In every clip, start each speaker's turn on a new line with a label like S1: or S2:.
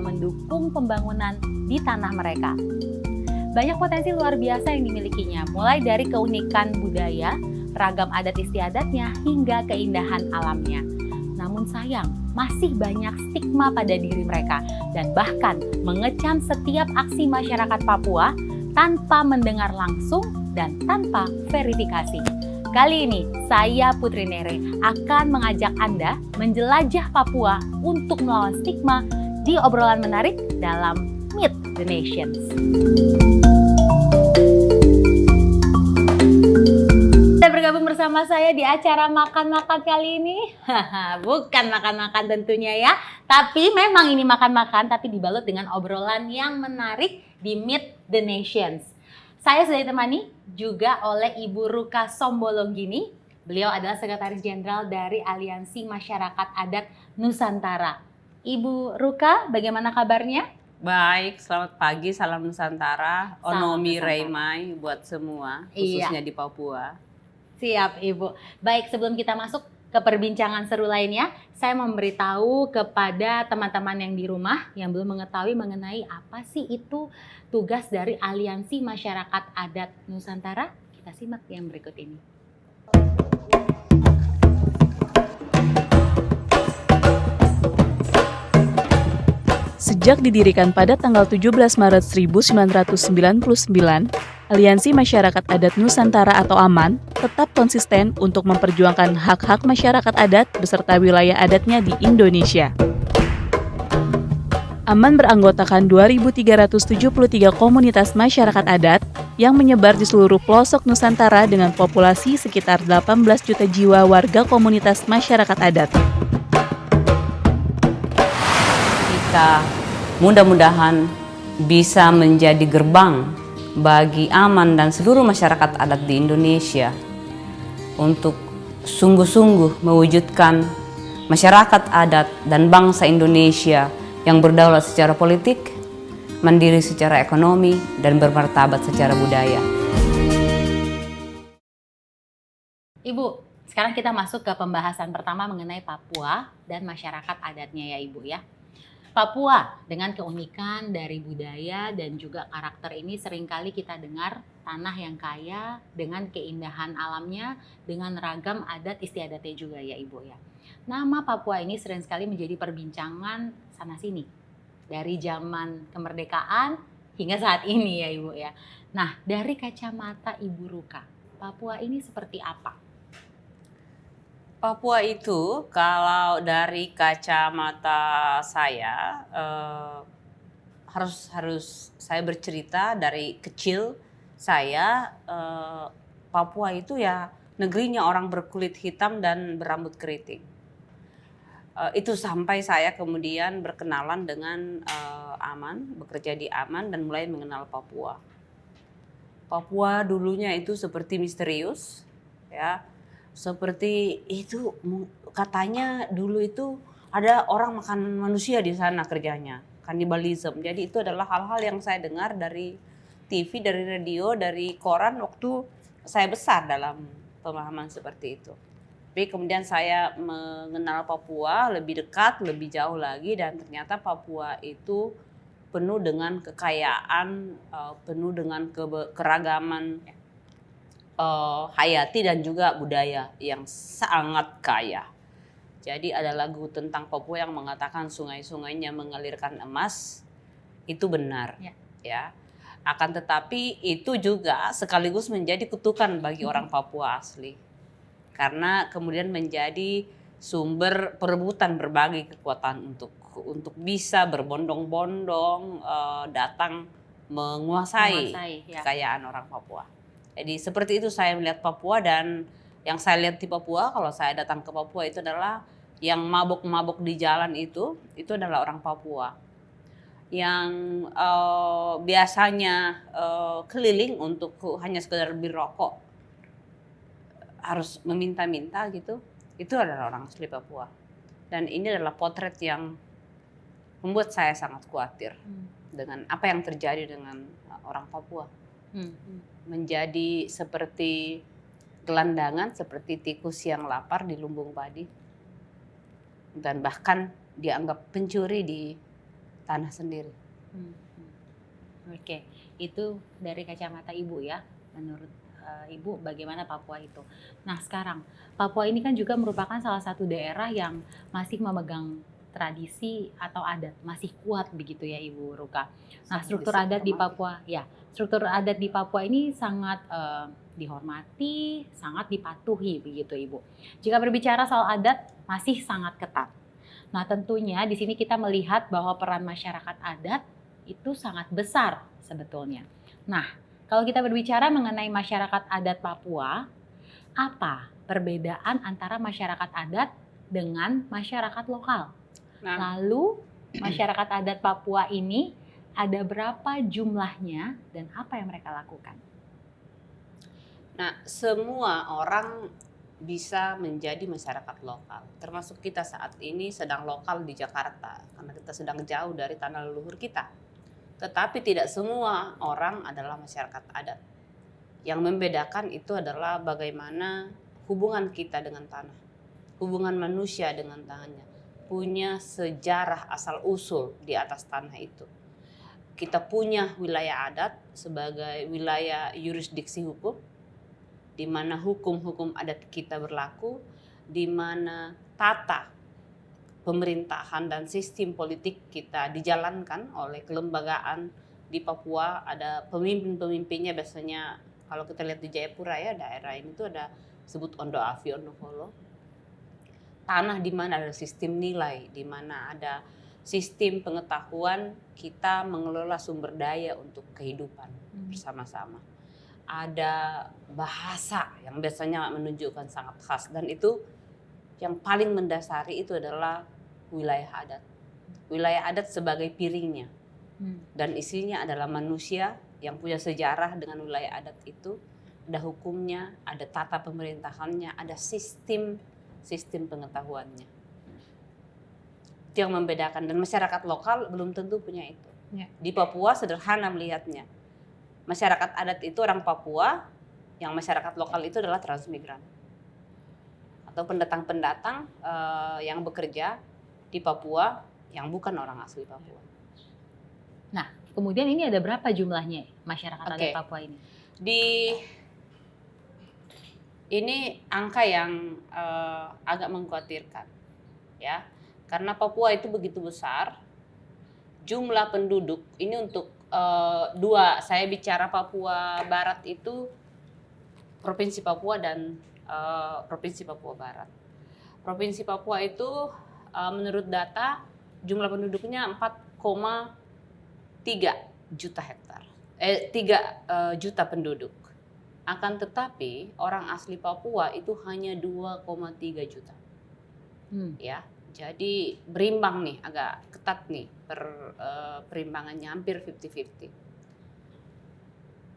S1: dalam mendukung pembangunan di tanah mereka. Banyak potensi luar biasa yang dimilikinya, mulai dari keunikan budaya, ragam adat istiadatnya, hingga keindahan alamnya. Namun sayang, masih banyak stigma pada diri mereka dan bahkan mengecam setiap aksi masyarakat Papua tanpa mendengar langsung dan tanpa verifikasi. Kali ini, saya Putri Nere akan mengajak Anda menjelajah Papua untuk melawan stigma di obrolan menarik dalam Meet the Nations. Anda bergabung bersama saya di acara makan-makan kali ini. Bukan makan-makan tentunya ya, tapi memang ini makan-makan tapi dibalut dengan obrolan yang menarik di Meet the Nations. Saya sudah ditemani juga oleh Ibu Ruka Sombolonggini. Beliau adalah Sekretaris Jenderal dari Aliansi Masyarakat Adat Nusantara. Ibu Ruka, bagaimana kabarnya?
S2: Baik, selamat pagi, salam Nusantara, Onomi
S1: Nusantara.
S2: Reimai buat semua, khususnya di Papua.
S1: Siap Ibu. Baik, sebelum kita masuk ke perbincangan seru lainnya, saya memberitahu kepada teman-teman yang di rumah yang belum mengetahui mengenai apa sih itu tugas dari Aliansi Masyarakat Adat Nusantara. Kita simak yang berikut ini.
S3: Sejak didirikan pada tanggal 17 Maret 1999, Aliansi Masyarakat Adat Nusantara atau AMAN tetap konsisten untuk memperjuangkan hak-hak masyarakat adat beserta wilayah adatnya di Indonesia. AMAN beranggotakan 2.373 komunitas masyarakat adat yang menyebar di seluruh pelosok Nusantara dengan populasi sekitar 18 juta jiwa warga komunitas masyarakat adat.
S2: Kita mudah-mudahan bisa menjadi gerbang bagi AMAN dan seluruh masyarakat adat di Indonesia untuk sungguh-sungguh mewujudkan masyarakat adat dan bangsa Indonesia yang berdaulat secara politik, mandiri secara ekonomi, dan bermartabat secara budaya.
S1: Ibu, sekarang kita masuk ke pembahasan pertama mengenai Papua dan masyarakat adatnya ya Ibu ya. Papua dengan keunikan dari budaya dan juga karakter ini seringkali kita dengar tanah yang kaya dengan keindahan alamnya, dengan ragam adat istiadatnya juga ya Ibu ya. Nama Papua ini sering sekali menjadi perbincangan sana-sini dari zaman kemerdekaan hingga saat ini ya Ibu ya. Nah, dari kacamata Ibu Ruka, Papua ini seperti apa?
S2: Papua itu kalau dari kacamata saya harus saya bercerita dari kecil saya Papua itu ya negerinya orang berkulit hitam dan berambut keriting. Itu sampai saya kemudian berkenalan dengan AMAN, bekerja di AMAN dan mulai mengenal Papua. Papua dulunya itu seperti misterius ya. Seperti itu katanya dulu itu ada orang makan manusia di sana kerjanya, kanibalisme. Jadi itu adalah hal-hal yang saya dengar dari TV, dari radio, dari koran waktu saya besar dalam pemahaman seperti itu. Tapi kemudian saya mengenal Papua lebih dekat, lebih jauh lagi dan ternyata Papua itu penuh dengan kekayaan, penuh dengan keragaman hayati dan juga budaya yang sangat kaya. Jadi ada lagu tentang Papua yang mengatakan sungai-sungainya mengalirkan emas, itu benar ya. Akan tetapi itu juga sekaligus menjadi kutukan bagi orang Papua asli. Karena kemudian menjadi sumber perebutan berbagai kekuatan untuk bisa berbondong-bondong datang menguasai kekayaan orang Papua. Jadi seperti itu saya melihat Papua dan yang saya lihat di Papua kalau saya datang ke Papua itu adalah yang mabuk-mabuk di jalan itu adalah orang Papua. Yang biasanya keliling untuk hanya sekedar beli rokok harus meminta-minta gitu, itu adalah orang asli Papua. Dan ini adalah potret yang membuat saya sangat khawatir dengan apa yang terjadi dengan orang Papua. Menjadi seperti gelandangan, seperti tikus yang lapar di lumbung padi. Dan bahkan dianggap pencuri di tanah sendiri.
S1: Oke, itu dari kacamata Ibu ya, menurut Ibu bagaimana Papua itu. Nah sekarang, Papua ini kan juga merupakan salah satu daerah yang masih memegang tradisi atau adat, masih kuat begitu ya Ibu Ruka. Nah
S2: Sangat
S1: struktur adat di
S2: dihormati.
S1: Papua, ya struktur adat di Papua ini sangat dihormati, sangat dipatuhi begitu Ibu. Jika berbicara soal adat, masih sangat ketat. Nah tentunya di sini kita melihat bahwa peran masyarakat adat itu sangat besar sebetulnya. Nah, kalau kita berbicara mengenai masyarakat adat Papua, apa perbedaan antara masyarakat adat dengan masyarakat lokal?
S2: Nah,
S1: Lalu, masyarakat adat Papua ini ada berapa jumlahnya dan apa yang mereka lakukan?
S2: nah, semua orang bisa menjadi masyarakat lokal, termasuk kita saat ini sedang lokal di Jakarta karena kita sedang jauh dari tanah leluhur kita. Tetapi tidak semua orang adalah masyarakat adat. Yang membedakan itu adalah bagaimana hubungan kita dengan tanah, hubungan manusia dengan tanahnya, punya sejarah asal usul di atas tanah itu. Kita punya wilayah adat sebagai wilayah yurisdiksi hukum, di mana hukum-hukum adat kita berlaku, di mana tata pemerintahan dan sistem politik kita dijalankan oleh kelembagaan di Papua. Ada pemimpin-pemimpinnya, biasanya kalau kita lihat di Jayapura ya, daerah ini tuh ada sebut Ondo Afi, Ondo Kolo. Tanah di mana ada sistem nilai, di mana ada sistem pengetahuan kita mengelola sumber daya untuk kehidupan bersama-sama. Ada bahasa yang biasanya menunjukkan sangat khas, dan itu yang paling mendasari itu adalah wilayah adat. Wilayah adat sebagai piringnya, dan isinya adalah manusia yang punya sejarah dengan wilayah adat itu. Ada hukumnya, ada tata pemerintahannya, ada sistem pengetahuannya. Itu yang membedakan, dan masyarakat lokal belum tentu punya itu.
S1: Ya.
S2: Di Papua sederhana melihatnya. Masyarakat adat itu orang Papua, yang masyarakat lokal itu adalah transmigran atau pendatang-pendatang yang bekerja di Papua yang bukan orang asli Papua.
S1: Nah, kemudian ini ada berapa jumlahnya masyarakat adat
S2: Oke.
S1: Papua ini?
S2: Ini angka yang agak mengkhawatirkan, ya, karena Papua itu begitu besar, jumlah penduduk ini untuk saya bicara Papua Barat itu Provinsi Papua dan Provinsi Papua Barat. Provinsi Papua itu menurut data jumlah penduduknya 4,3 juta hektar. 3 juta penduduk. Akan tetapi orang asli Papua itu hanya 2,3 juta. Ya, jadi berimbang nih, agak ketat nih perimbangannya, hampir 50-50.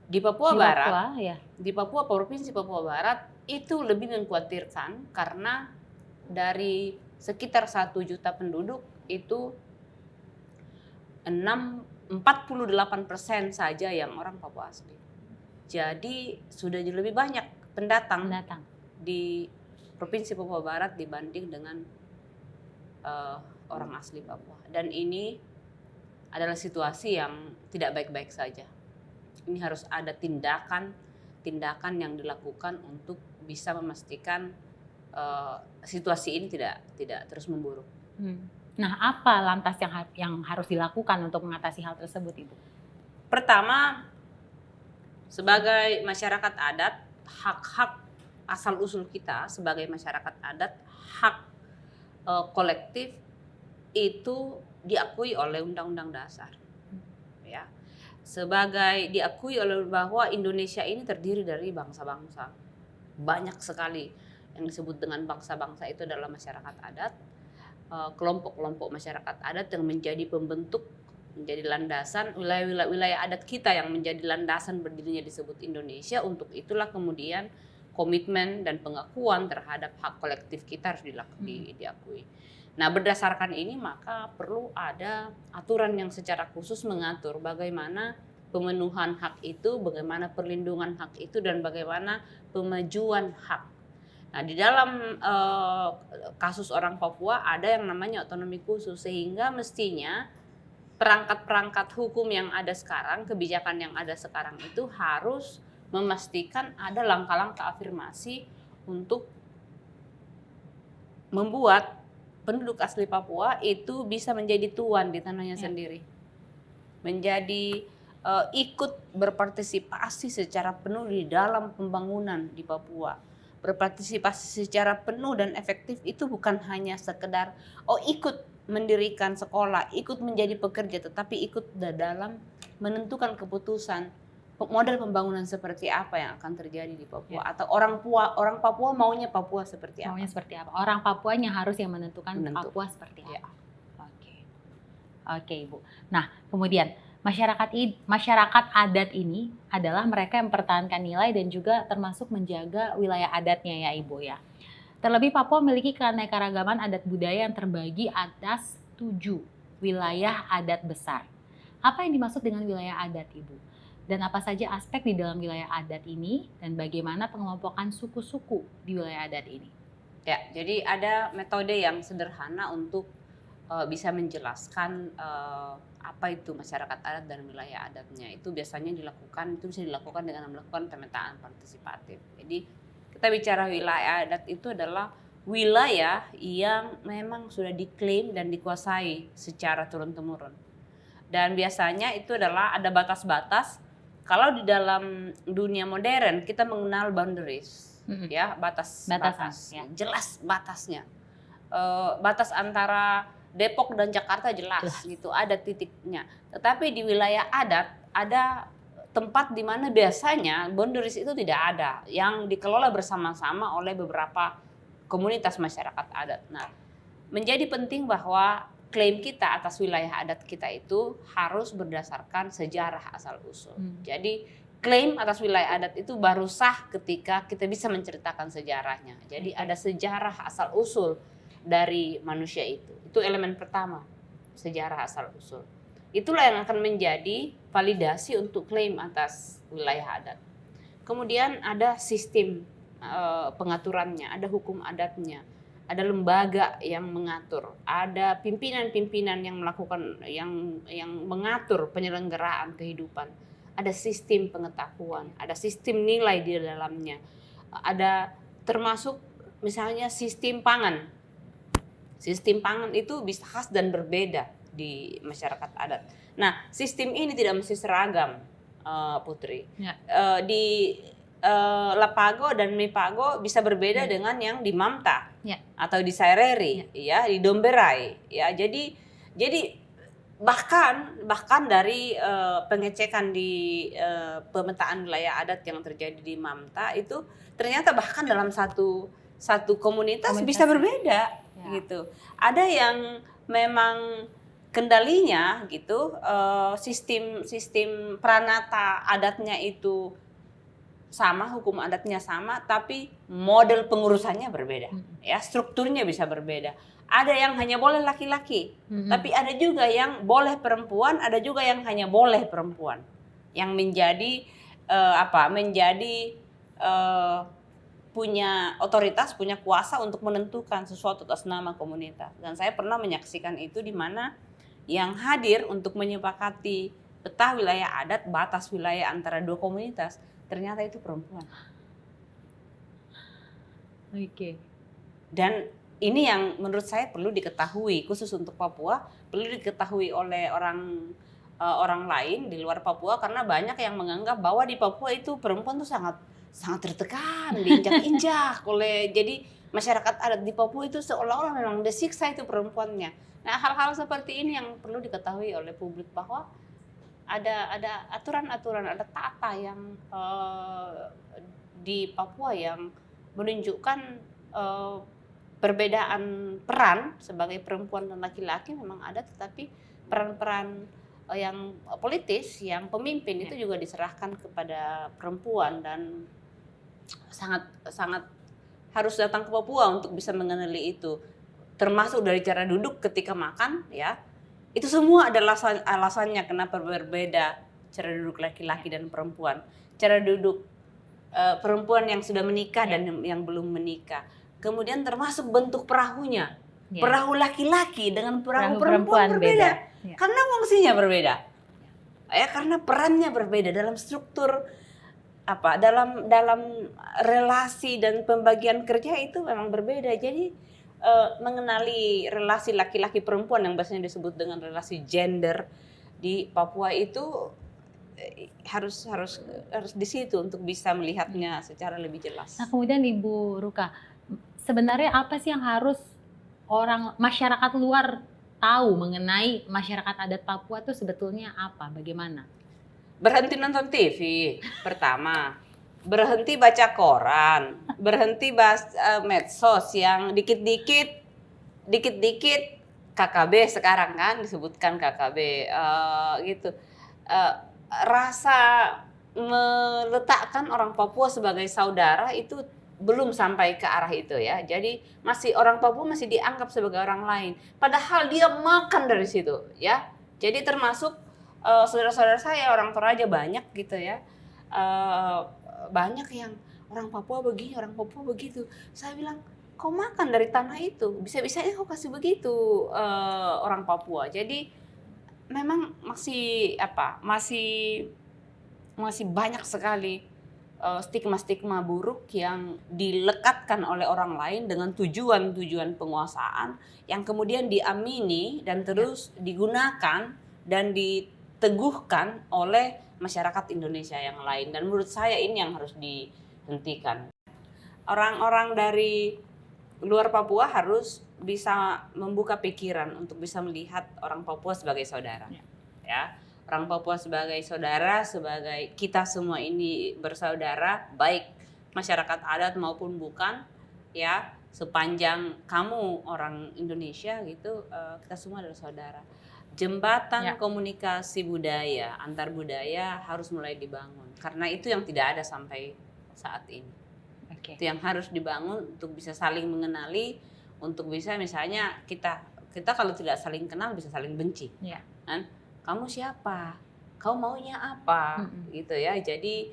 S2: Di Papua Barat,
S1: Papua, ya.
S2: di Papua, Provinsi Papua Barat itu lebih mengkhawatirkan karena dari sekitar 1 juta penduduk itu 48% saja yang orang Papua asli. Jadi sudah lebih banyak pendatang di Provinsi Papua Barat dibanding dengan orang asli Papua. Dan ini adalah situasi yang tidak baik-baik saja. Ini harus ada tindakan yang dilakukan untuk bisa memastikan situasi ini tidak terus memburuk.
S1: Nah, apa lantas yang harus dilakukan untuk mengatasi hal tersebut, Ibu?
S2: Pertama, sebagai masyarakat adat, hak-hak asal usul kita sebagai masyarakat adat, hak kolektif itu diakui oleh Undang-Undang Dasar. Ya. Sebagai diakui oleh bahwa Indonesia ini terdiri dari bangsa-bangsa. Banyak sekali yang disebut dengan bangsa-bangsa itu adalah masyarakat adat, kelompok-kelompok masyarakat adat yang menjadi pembentuk, menjadi landasan wilayah adat kita yang menjadi landasan berdirinya disebut Indonesia. Untuk itulah kemudian komitmen dan pengakuan terhadap hak kolektif kita harus diakui. Nah, berdasarkan ini maka perlu ada aturan yang secara khusus mengatur bagaimana pemenuhan hak itu, bagaimana perlindungan hak itu, dan bagaimana pemajuan hak. Nah, di dalam kasus orang Papua ada yang namanya otonomi khusus, sehingga mestinya perangkat-perangkat hukum yang ada sekarang, kebijakan yang ada sekarang itu harus memastikan ada langkah-langkah afirmasi untuk membuat penduduk asli Papua itu bisa menjadi tuan di tanahnya sendiri. Menjadi ikut berpartisipasi secara penuh di dalam pembangunan di Papua. Berpartisipasi secara penuh dan efektif itu bukan hanya sekedar ikut mendirikan sekolah, ikut menjadi pekerja, tetapi ikut dalam menentukan keputusan model pembangunan seperti apa yang akan terjadi di Papua, atau orang Papua maunya Papua seperti apa.
S1: Maunya seperti apa? Orang Papuanya harus yang menentukan Papua seperti apa. Oke, Ibu. Nah, kemudian masyarakat adat ini adalah mereka yang mempertahankan nilai dan juga termasuk menjaga wilayah adatnya ya, Ibu ya. Terlebih Papua memiliki keanekaragaman adat budaya yang terbagi atas 7 wilayah adat besar. Apa yang dimaksud dengan wilayah adat, Ibu? Dan apa saja aspek di dalam wilayah adat ini dan bagaimana pengelompokan suku-suku di wilayah adat ini?
S2: Ya, jadi ada metode yang sederhana untuk bisa menjelaskan apa itu masyarakat adat dan wilayah adatnya. Itu biasanya bisa dilakukan dengan melakukan pemetaan partisipatif. Jadi kita bicara wilayah adat itu adalah wilayah yang memang sudah diklaim dan dikuasai secara turun-temurun. Dan biasanya itu adalah ada batas-batas. Kalau di dalam dunia modern kita mengenal boundaries, ya batas-batas,
S1: ya.
S2: Jelas batasnya. Batas antara Depok dan Jakarta jelas gitu, ada titiknya. Tetapi di wilayah adat ada tempat di mana biasanya boundaries itu tidak ada, yang dikelola bersama-sama oleh beberapa komunitas masyarakat adat. Nah, menjadi penting bahwa klaim kita atas wilayah adat kita itu harus berdasarkan sejarah asal-usul. Jadi klaim atas wilayah adat itu baru sah ketika kita bisa menceritakan sejarahnya. Jadi ada sejarah asal-usul dari manusia itu. Itu elemen pertama, sejarah asal-usul. Itulah yang akan menjadi validasi untuk klaim atas wilayah adat. Kemudian ada sistem pengaturannya, ada hukum adatnya, ada lembaga yang mengatur, ada pimpinan-pimpinan yang melakukan yang mengatur penyelenggaraan kehidupan, ada sistem pengetahuan, ada sistem nilai di dalamnya, ada termasuk misalnya sistem pangan. Sistem pangan itu bisa khas dan berbeda di masyarakat adat. Nah, sistem ini tidak mesti seragam, Putri.
S1: Ya.
S2: Di Lapago dan Mipago bisa berbeda dengan yang di Mamta atau di Saireri, ya, di Domberai, ya. Jadi bahkan dari pengecekan di pemetaan wilayah adat yang terjadi di Mamta itu ternyata bahkan dalam satu komunitas bisa berbeda, gitu. Ada yang memang kendalinya gitu, sistem pranata adatnya itu sama, hukum adatnya sama, tapi model pengurusannya berbeda, ya, strukturnya bisa berbeda. Ada yang hanya boleh laki-laki, tapi ada juga yang boleh perempuan, ada juga yang hanya boleh perempuan, yang menjadi punya otoritas, punya kuasa untuk menentukan sesuatu atas nama komunitas. Dan saya pernah menyaksikan itu di mana yang hadir untuk menyepakati peta wilayah adat, batas wilayah antara dua komunitas, ternyata itu perempuan.
S1: Oke.
S2: Dan ini yang menurut saya perlu diketahui, khusus untuk Papua, perlu diketahui oleh orang lain di luar Papua, karena banyak yang menganggap bahwa di Papua itu perempuan tuh sangat tertekan, diinjak-injak oleh, jadi masyarakat adat di Papua itu seolah-olah memang disiksa itu perempuannya. Nah, hal-hal seperti ini yang perlu diketahui oleh publik, bahwa ada aturan-aturan, ada tata yang di Papua yang menunjukkan perbedaan peran sebagai perempuan dan laki-laki memang ada, tetapi peran-peran yang politis, yang pemimpin itu juga diserahkan kepada perempuan, dan sangat harus datang ke Papua untuk bisa mengenali itu, termasuk dari cara duduk ketika makan, ya. Itu semua adalah alasannya kenapa berbeda cara duduk laki-laki dan perempuan. Cara duduk perempuan yang sudah menikah dan yang belum menikah. Kemudian termasuk bentuk perahunya. Perahu laki-laki dengan perahu perempuan berbeda.
S1: Ya.
S2: Karena fungsinya berbeda. Ya, karena perannya berbeda dalam struktur dalam relasi dan pembagian kerja itu memang berbeda. Jadi mengenali relasi laki-laki perempuan yang biasanya disebut dengan relasi gender di Papua itu harus di situ untuk bisa melihatnya secara lebih jelas.
S1: Nah, kemudian Ibu Ruka, sebenarnya apa sih yang harus masyarakat luar tahu mengenai masyarakat adat Papua itu sebetulnya apa, bagaimana?
S2: Berhenti nonton TV pertama, berhenti baca koran, berhenti medsos yang dikit-dikit KKB sekarang kan disebutkan KKB gitu. Rasa meletakkan orang Papua sebagai saudara itu belum sampai ke arah itu ya. Jadi orang Papua masih dianggap sebagai orang lain. Padahal dia makan dari situ ya. Jadi termasuk saudara-saudara saya orang Toraja banyak gitu ya. Banyak yang orang Papua begini, orang Papua begitu. Saya bilang, kau makan dari tanah itu, bisa-bisanya kau kasih begitu orang Papua. Jadi memang masih banyak sekali stigma-stigma buruk yang dilekatkan oleh orang lain dengan tujuan-tujuan penguasaan yang kemudian diamini dan terus digunakan dan diteguhkan oleh masyarakat Indonesia yang lain. Dan menurut saya ini yang harus dihentikan. Orang-orang dari luar Papua harus bisa membuka pikiran untuk bisa melihat orang Papua sebagai saudara. Ya. Orang Papua sebagai saudara, sebagai kita semua ini bersaudara, baik masyarakat adat maupun bukan, ya sepanjang kamu orang Indonesia gitu, kita semua adalah saudara. Jembatan komunikasi budaya, antar budaya harus mulai dibangun, karena itu yang tidak ada sampai saat ini. Itu yang harus dibangun untuk bisa saling mengenali, untuk bisa misalnya kita kalau tidak saling kenal bisa saling benci, kan? Kamu siapa? Kau maunya apa? Gitu ya. Jadi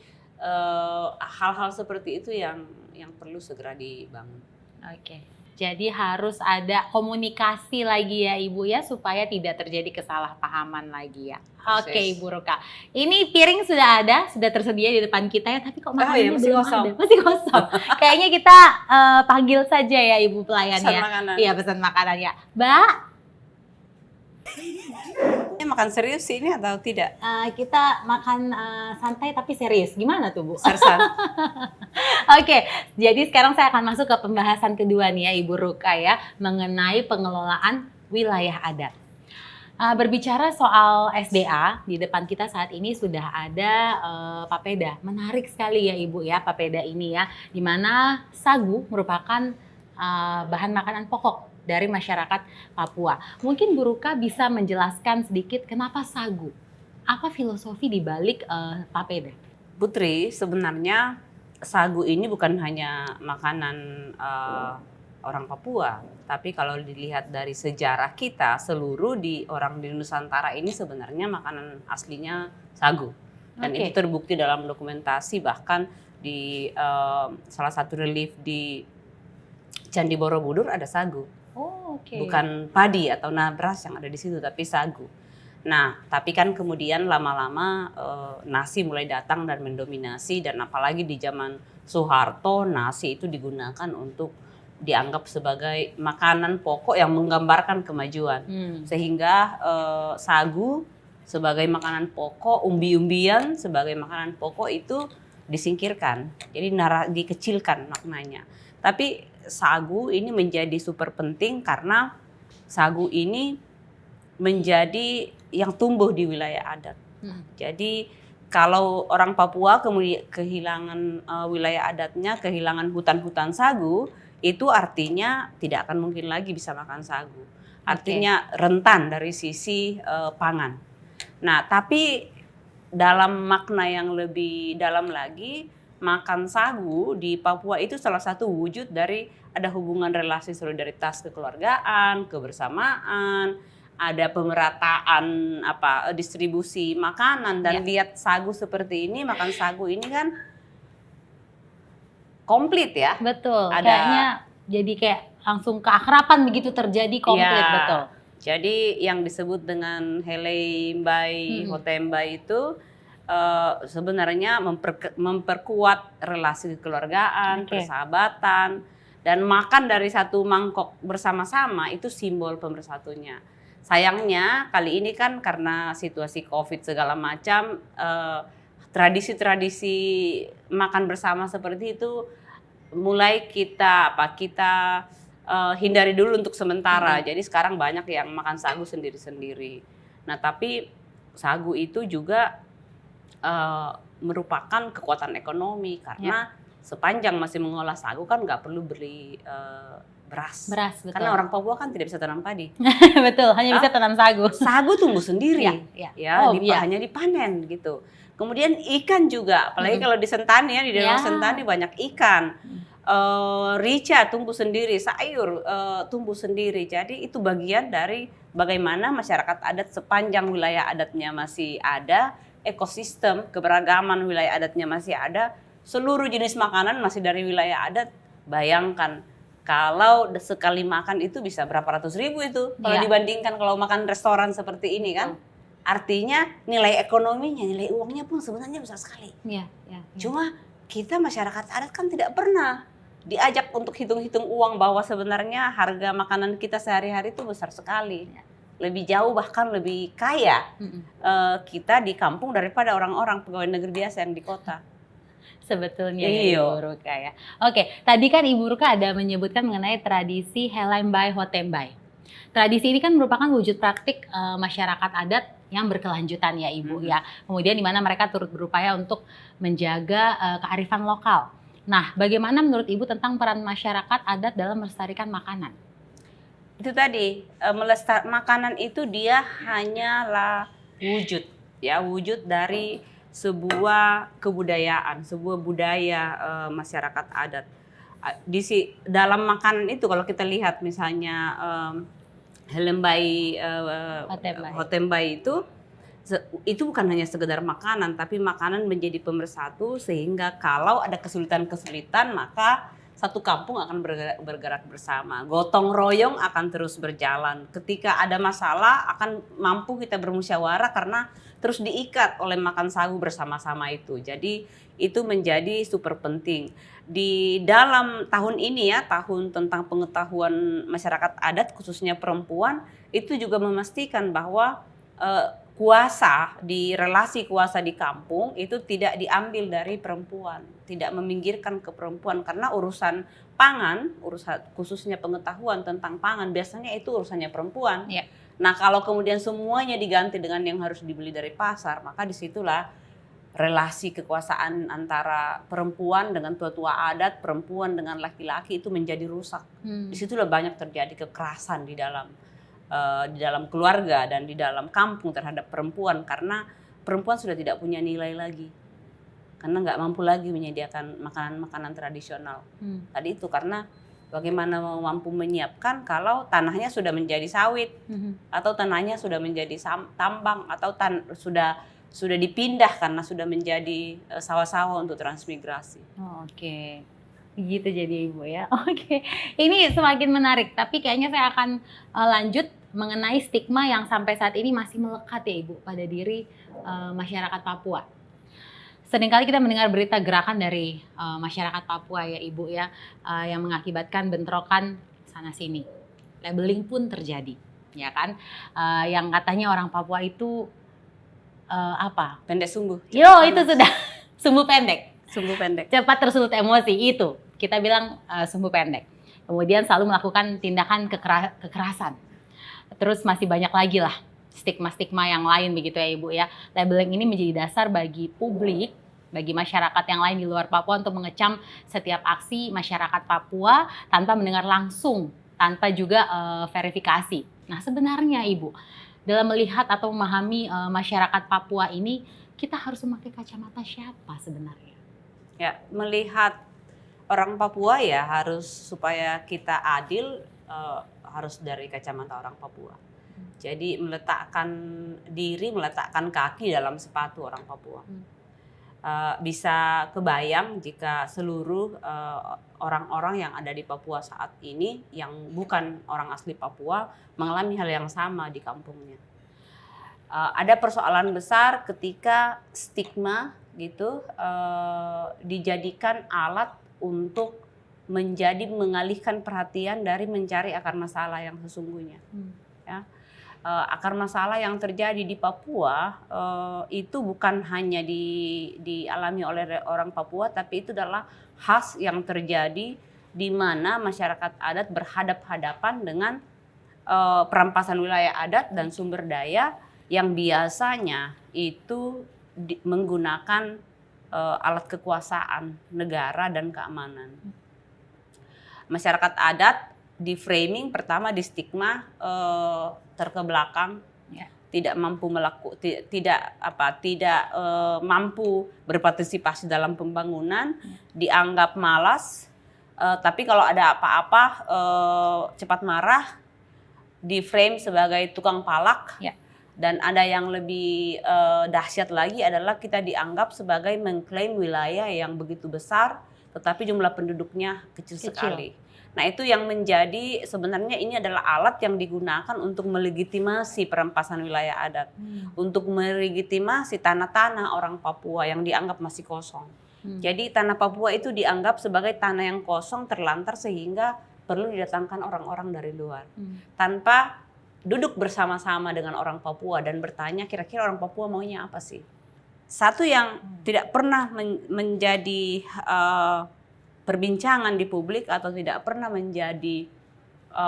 S2: hal-hal seperti itu yang perlu segera dibangun.
S1: Oke. Jadi harus ada komunikasi lagi ya Ibu ya supaya tidak terjadi kesalahpahaman lagi ya. Oke Ibu Ruka. Ini piring sudah tersedia di depan kita ya, tapi kok makanannya
S2: masih
S1: belum
S2: kosong.
S1: ada. Masih kosong. Kayaknya kita panggil saja ya Ibu pelayan
S2: Pesan
S1: ya.
S2: makanan.
S1: Iya, pesan makanan ya. Mbak,
S2: ini makan serius sih ini atau tidak?
S1: kita makan santai tapi serius. Gimana tuh Bu?
S2: Sersan.
S1: Oke, jadi sekarang saya akan masuk ke pembahasan kedua nih ya Ibu Ruka ya, mengenai pengelolaan wilayah adat. Berbicara soal SDA, di depan kita saat ini sudah ada papeda. Menarik sekali ya Ibu ya papeda ini ya, di mana sagu merupakan bahan makanan pokok dari masyarakat Papua. Mungkin Bu Ruka bisa menjelaskan sedikit kenapa sagu? Apa filosofi di balik papeda?
S2: Putri, sebenarnya sagu ini bukan hanya makanan orang Papua, tapi kalau dilihat dari sejarah kita, seluruh orang di Nusantara ini sebenarnya makanan aslinya sagu. Dan itu terbukti dalam dokumentasi, bahkan di salah satu relief di Candi Borobudur ada sagu. Bukan padi atau nabras yang ada di situ, tapi sagu. Nah, tapi kan kemudian lama-lama nasi mulai datang dan mendominasi, dan apalagi di zaman Soeharto nasi itu digunakan untuk dianggap sebagai makanan pokok yang menggambarkan kemajuan. Sehingga sagu sebagai makanan pokok, umbi-umbian sebagai makanan pokok itu disingkirkan. Jadi dikecilkan maknanya. Tapi sagu ini menjadi super penting karena sagu ini menjadi yang tumbuh di wilayah adat. Jadi kalau orang Papua kemudian kehilangan wilayah adatnya, kehilangan hutan-hutan sagu, itu artinya tidak akan mungkin lagi bisa makan sagu. Artinya rentan dari sisi pangan. Nah, tapi dalam makna yang lebih dalam lagi, makan sagu di Papua itu salah satu wujud dari ada hubungan relasi solidaritas kekeluargaan, kebersamaan, ada pemerataan distribusi makanan, dan lihat sagu seperti ini, makan sagu ini kan komplit ya.
S1: Betul. Kayaknya jadi kayak langsung keakraban begitu terjadi komplit, betul.
S2: Jadi yang disebut dengan Helembay, Hotembay itu sebenarnya memperkuat relasi kekeluargaan, persahabatan, dan makan dari satu mangkok bersama-sama itu simbol pemersatunya. Sayangnya kali ini kan karena situasi COVID segala macam, tradisi-tradisi makan bersama seperti itu mulai kita hindari dulu untuk sementara. Jadi sekarang banyak yang makan sagu sendiri-sendiri. Nah, tapi sagu itu juga merupakan kekuatan ekonomi karena sepanjang masih mengolah sagu kan nggak perlu beli beras.
S1: Betul.
S2: Karena orang Papua kan tidak bisa tanam padi.
S1: Betul, hanya bisa tanam sagu.
S2: Sagu tumbuh sendiri, hanya dipanen gitu. Kemudian ikan juga, apalagi kalau di Sentani di daerah Sentani banyak ikan. Rica tumbuh sendiri, sayur tumbuh sendiri. Jadi itu bagian dari bagaimana masyarakat adat sepanjang wilayah adatnya masih ada, ekosistem keberagaman wilayah adatnya masih ada, seluruh jenis makanan masih dari wilayah adat. Bayangkan kalau sekali makan itu bisa berapa ratus ribu itu kalau dibandingkan kalau makan restoran seperti ini kan. Artinya nilai ekonominya, nilai uangnya pun sebenarnya besar sekali. Cuma kita masyarakat adat kan tidak pernah diajak untuk hitung-hitung uang bahwa sebenarnya harga makanan kita sehari-hari itu besar sekali. Lebih jauh bahkan lebih kaya kita di kampung daripada orang-orang pegawai negeri biasa yang di kota.
S1: Sebetulnya Ibu Ruka ya. Oke, tadi kan Ibu Ruka ada menyebutkan mengenai tradisi Helembay Hotembay. Tradisi ini kan merupakan wujud praktik masyarakat adat yang berkelanjutan ya Ibu ya. Kemudian di mana mereka turut berupaya untuk menjaga kearifan lokal. Nah, bagaimana menurut Ibu tentang peran masyarakat adat dalam melestarikan makanan?
S2: Itu tadi, makanan itu dia hanyalah wujud dari sebuah kebudayaan, sebuah budaya masyarakat adat. Dalam makanan itu kalau kita lihat misalnya Helembay Hotembay itu bukan hanya sekedar makanan, tapi makanan menjadi pemersatu sehingga kalau ada kesulitan-kesulitan maka satu kampung akan bergerak bersama. Gotong royong akan terus berjalan. Ketika ada masalah akan mampu kita bermusyawarah karena terus diikat oleh makan sagu bersama-sama itu. Jadi itu menjadi super penting. Di dalam tahun ini tahun tentang pengetahuan masyarakat adat khususnya perempuan, itu juga memastikan bahwa relasi kuasa di kampung itu tidak diambil dari perempuan, tidak meminggirkan ke perempuan karena urusan pangan, khususnya pengetahuan tentang pangan biasanya itu urusannya perempuan. Nah, kalau kemudian semuanya diganti dengan yang harus dibeli dari pasar, maka disitulah relasi kekuasaan antara perempuan dengan tua-tua adat, perempuan dengan laki-laki itu menjadi rusak. Disitulah banyak terjadi kekerasan di dalam keluarga dan di dalam kampung terhadap perempuan karena perempuan sudah tidak punya nilai lagi karena nggak mampu lagi menyediakan makanan-makanan tradisional. Tadi itu karena bagaimana mampu menyiapkan kalau tanahnya sudah menjadi sawit atau tanahnya sudah menjadi tambang atau sudah dipindah karena sudah menjadi sawah-sawah untuk transmigrasi.
S1: Oke. Begitu jadi Ibu ya. Oke. Ini semakin menarik, tapi kayaknya saya akan lanjut mengenai stigma yang sampai saat ini masih melekat ya Ibu pada diri masyarakat Papua. Seringkali kita mendengar berita gerakan dari masyarakat Papua ya Ibu ya, yang mengakibatkan bentrokan sana sini. Labeling pun terjadi, ya kan? Yang katanya orang Papua itu
S2: pendek sumbu.
S1: Itu sudah sumbu pendek.
S2: Sumbu pendek.
S1: Cepat tersulut emosi itu. Kita bilang sumbu pendek. Kemudian selalu melakukan tindakan kekerasan. Terus masih banyak lagi lah stigma-stigma yang lain begitu ya Ibu ya. Labeling ini menjadi dasar bagi publik, bagi masyarakat yang lain di luar Papua untuk mengecam setiap aksi masyarakat Papua tanpa mendengar langsung, tanpa juga verifikasi. Nah, sebenarnya Ibu, dalam melihat atau memahami masyarakat Papua ini, kita harus memakai kacamata siapa sebenarnya?
S2: Ya, melihat orang Papua ya harus supaya kita adil harus dari kacamata orang Papua. Jadi meletakkan kaki dalam sepatu orang Papua. Bisa kebayang jika seluruh orang-orang yang ada di Papua saat ini yang bukan orang asli Papua mengalami hal yang sama di kampungnya. Ada persoalan besar ketika stigma gitu dijadikan alat untuk mengalihkan perhatian dari mencari akar masalah yang sesungguhnya. Ya. Akar masalah yang terjadi di Papua itu bukan hanya dialami oleh orang Papua, tapi itu adalah khas yang terjadi di mana masyarakat adat berhadap-hadapan dengan perampasan wilayah adat dan sumber daya yang biasanya itu menggunakan alat kekuasaan negara dan keamanan. Masyarakat adat di framing pertama di stigma terkebelakang, tidak mampu mampu berpartisipasi dalam pembangunan, dianggap malas, tapi kalau ada apa-apa cepat marah, di frame sebagai tukang palak. Dan ada yang lebih dahsyat lagi adalah kita dianggap sebagai mengklaim wilayah yang begitu besar, tetapi jumlah penduduknya kecil sekali. Nah, itu yang menjadi sebenarnya ini adalah alat yang digunakan untuk melegitimasi perampasan wilayah adat, untuk melegitimasi tanah-tanah orang Papua yang dianggap masih kosong. Jadi tanah Papua itu dianggap sebagai tanah yang kosong, terlantar, sehingga perlu didatangkan orang-orang dari luar. Tanpa duduk bersama-sama dengan orang Papua dan bertanya kira-kira orang Papua maunya apa sih. Satu yang tidak pernah menjadi perbincangan di publik atau tidak pernah menjadi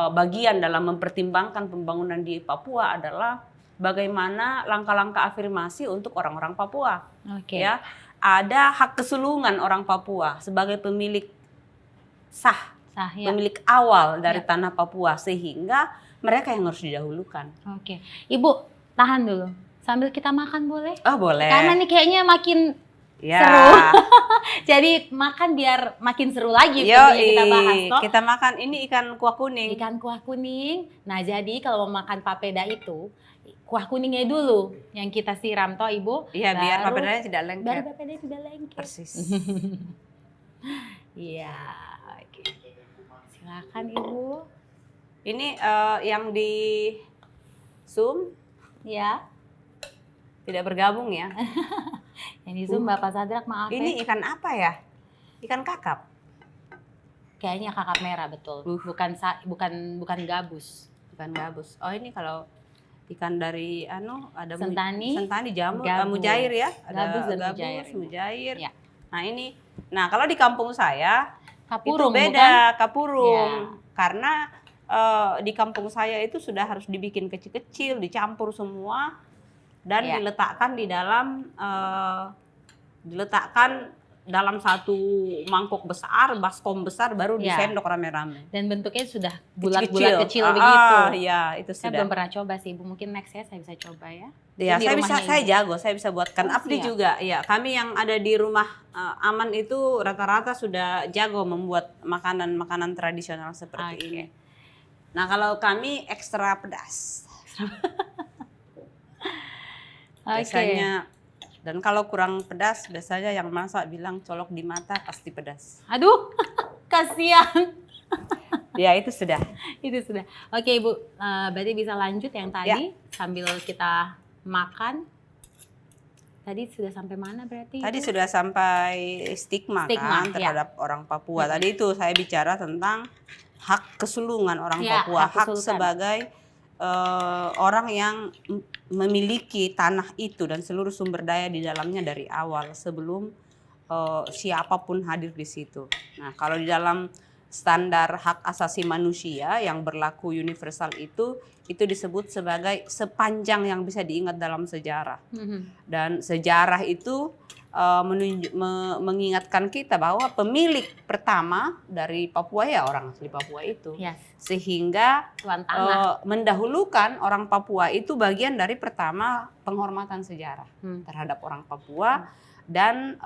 S2: bagian dalam mempertimbangkan pembangunan di Papua adalah bagaimana langkah-langkah afirmasi untuk orang-orang Papua. Ya, ada hak kesulungan orang Papua sebagai pemilik sah pemilik awal dari tanah Papua, sehingga mereka yang harus didahulukan.
S1: Ibu tahan dulu sambil kita makan boleh?
S2: Oh, boleh.
S1: Karena ini kayaknya makin seru. Jadi makan biar makin seru lagi. Kita bahas toh.
S2: Kita makan ini ikan kuah kuning.
S1: Ikan kuah kuning. Nah, jadi kalau mau makan papeda itu kuah kuningnya dulu yang kita siram toh, Ibu.
S2: Iya, biar papedanya tidak lengket.
S1: Biar papedanya tidak lengket.
S2: Persis.
S1: Iya. Silakan, Ibu.
S2: Ini yang di Zoom
S1: ya
S2: tidak bergabung ya.
S1: Yang di Zoom Bapak Sadrak, maaf.
S2: Ini ikan apa ya? Ikan kakap.
S1: Kayaknya kakap merah, betul. Bukan gabus.
S2: Bukan gabus. Oh, ini kalau ikan dari ada
S1: sentani,
S2: jamur, mujair ya. Ada
S1: gabus dan
S2: mujair.
S1: Ya.
S2: Nah, ini. Nah, kalau di kampung saya
S1: kapurung,
S2: itu beda,
S1: bukan?
S2: kapurung. Ya. Karena di kampung saya itu sudah harus dibikin kecil-kecil, dicampur semua dan diletakkan di dalam satu mangkok besar, baskom besar, baru disendok rame-rame.
S1: Dan bentuknya sudah bulat-bulat kecil begitu.
S2: Iya, itu sudah.
S1: Saya belum pernah coba sih, Ibu. Mungkin next ya saya bisa coba ya.
S2: Ya, saya jago, saya bisa buatkan. Abdi juga. Ya, kami yang ada di rumah Aman itu rata-rata sudah jago membuat makanan-makanan tradisional seperti ini. Nah, kalau kami ekstra pedas. Biasanya, dan kalau kurang pedas, biasanya yang masak bilang colok di mata pasti pedas.
S1: Aduh, kasihan.
S2: Ya, itu sudah.
S1: Itu sudah. Oke, Ibu, berarti bisa lanjut yang tadi sambil kita makan. Tadi sudah sampai mana berarti?
S2: Tadi sudah sampai stigma kan terhadap orang Papua. Tadi itu saya bicara tentang hak kesulungan orang Papua, hak sebagai orang yang memiliki tanah itu dan seluruh sumber daya di dalamnya dari awal sebelum siapapun hadir di situ. Nah, kalau di dalam standar hak asasi manusia yang berlaku universal itu disebut sebagai sepanjang yang bisa diingat dalam sejarah. Dan sejarah itu mengingatkan kita bahwa pemilik pertama dari Papua ya orang asli Papua itu. Sehingga mendahulukan orang Papua itu bagian dari pertama penghormatan sejarah terhadap orang Papua dan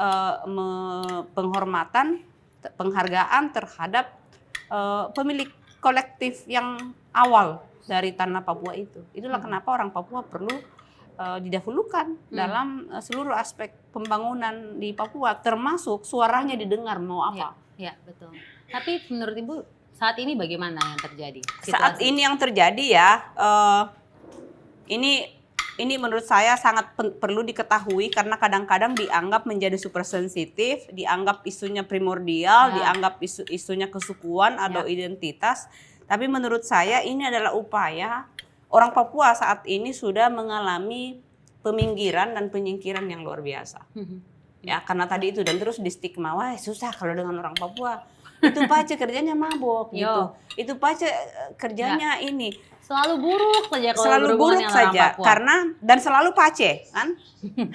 S2: penghargaan terhadap pemilik kolektif yang awal dari tanah Papua itu. Itulah kenapa orang Papua perlu didahulukan dalam seluruh aspek pembangunan di Papua, termasuk suaranya didengar mau apa.
S1: Ya, betul. Tapi menurut Ibu saat ini bagaimana yang terjadi?
S2: Saat ini yang terjadi ya, ini menurut saya sangat perlu diketahui karena kadang-kadang dianggap menjadi super sensitif, dianggap isunya primordial, dianggap isunya kesukuan atau identitas. Tapi menurut saya ini adalah upaya orang Papua saat ini sudah mengalami peminggiran dan penyingkiran yang luar biasa. Ya, karena tadi itu dan terus di stigma, wah susah kalau dengan orang Papua. Itu pace kerjanya mabok gitu. Itu pace kerjanya ini.
S1: Selalu buruk saja kalau
S2: selalu buruk saja karena dan selalu pace kan.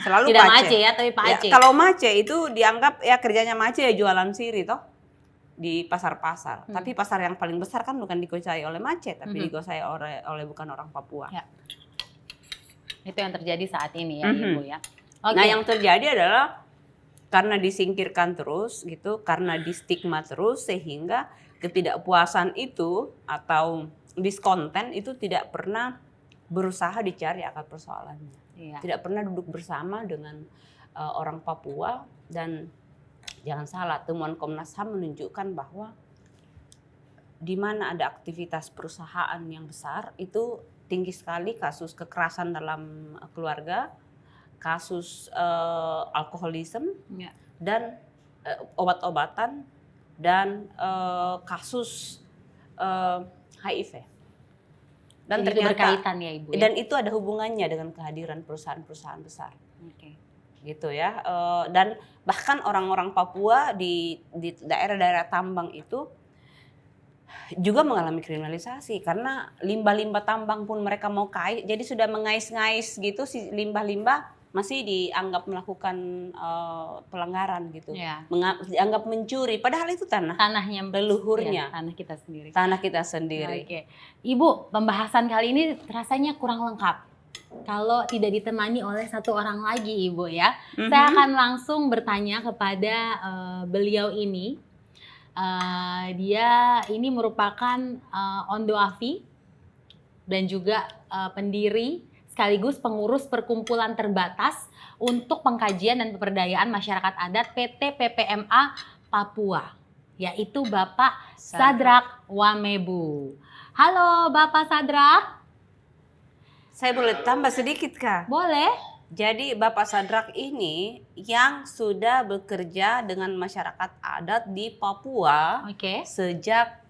S2: Selalu
S1: tidak
S2: pace.
S1: mace ya, tapi pace.
S2: Ya, kalau mace itu dianggap ya kerjanya mace ya jualan siri toh di pasar-pasar. Tapi pasar yang paling besar kan bukan dikuasai oleh mace, tapi dikuasai oleh bukan orang Papua.
S1: Ya. Itu yang terjadi saat ini ya, Ibu ya.
S2: Nah, yang terjadi adalah karena disingkirkan terus gitu, karena di stigma terus sehingga ketidakpuasan itu atau diskonten itu tidak pernah berusaha dicari akar persoalannya. Tidak pernah duduk bersama dengan orang Papua. Dan jangan salah, temuan Komnas HAM menunjukkan bahwa di mana ada aktivitas perusahaan yang besar itu tinggi sekali kasus kekerasan dalam keluarga, kasus alkoholisme dan obat-obatan dan kasus HIV. Dan
S1: jadi
S2: ternyata
S1: berkaitan ya Ibu ya?
S2: Dan itu ada hubungannya dengan kehadiran perusahaan-perusahaan besar. Gitu ya. Dan bahkan orang-orang Papua di daerah-daerah tambang itu juga mengalami kriminalisasi karena limbah-limbah tambang pun mereka mau kait, jadi sudah mengais-ngais gitu si limbah-limbah masih dianggap melakukan pelanggaran gitu, dianggap mencuri, padahal itu tanahnya leluhurnya, tanah kita sendiri.
S1: Oke. Ibu, pembahasan kali ini rasanya kurang lengkap kalau tidak ditemani oleh satu orang lagi, Ibu ya. Saya akan langsung bertanya kepada beliau ini. Dia ini merupakan Ondo Afi dan juga pendiri sekaligus pengurus perkumpulan terbatas untuk pengkajian dan pemberdayaan masyarakat adat PT PPMA Papua, yaitu Bapak Sadrak Wamebu. Halo Bapak Sadrak.
S2: Saya boleh tambah sedikit Kak?
S1: Boleh.
S2: Jadi Bapak Sadrak ini yang sudah bekerja dengan masyarakat adat di Papua sejak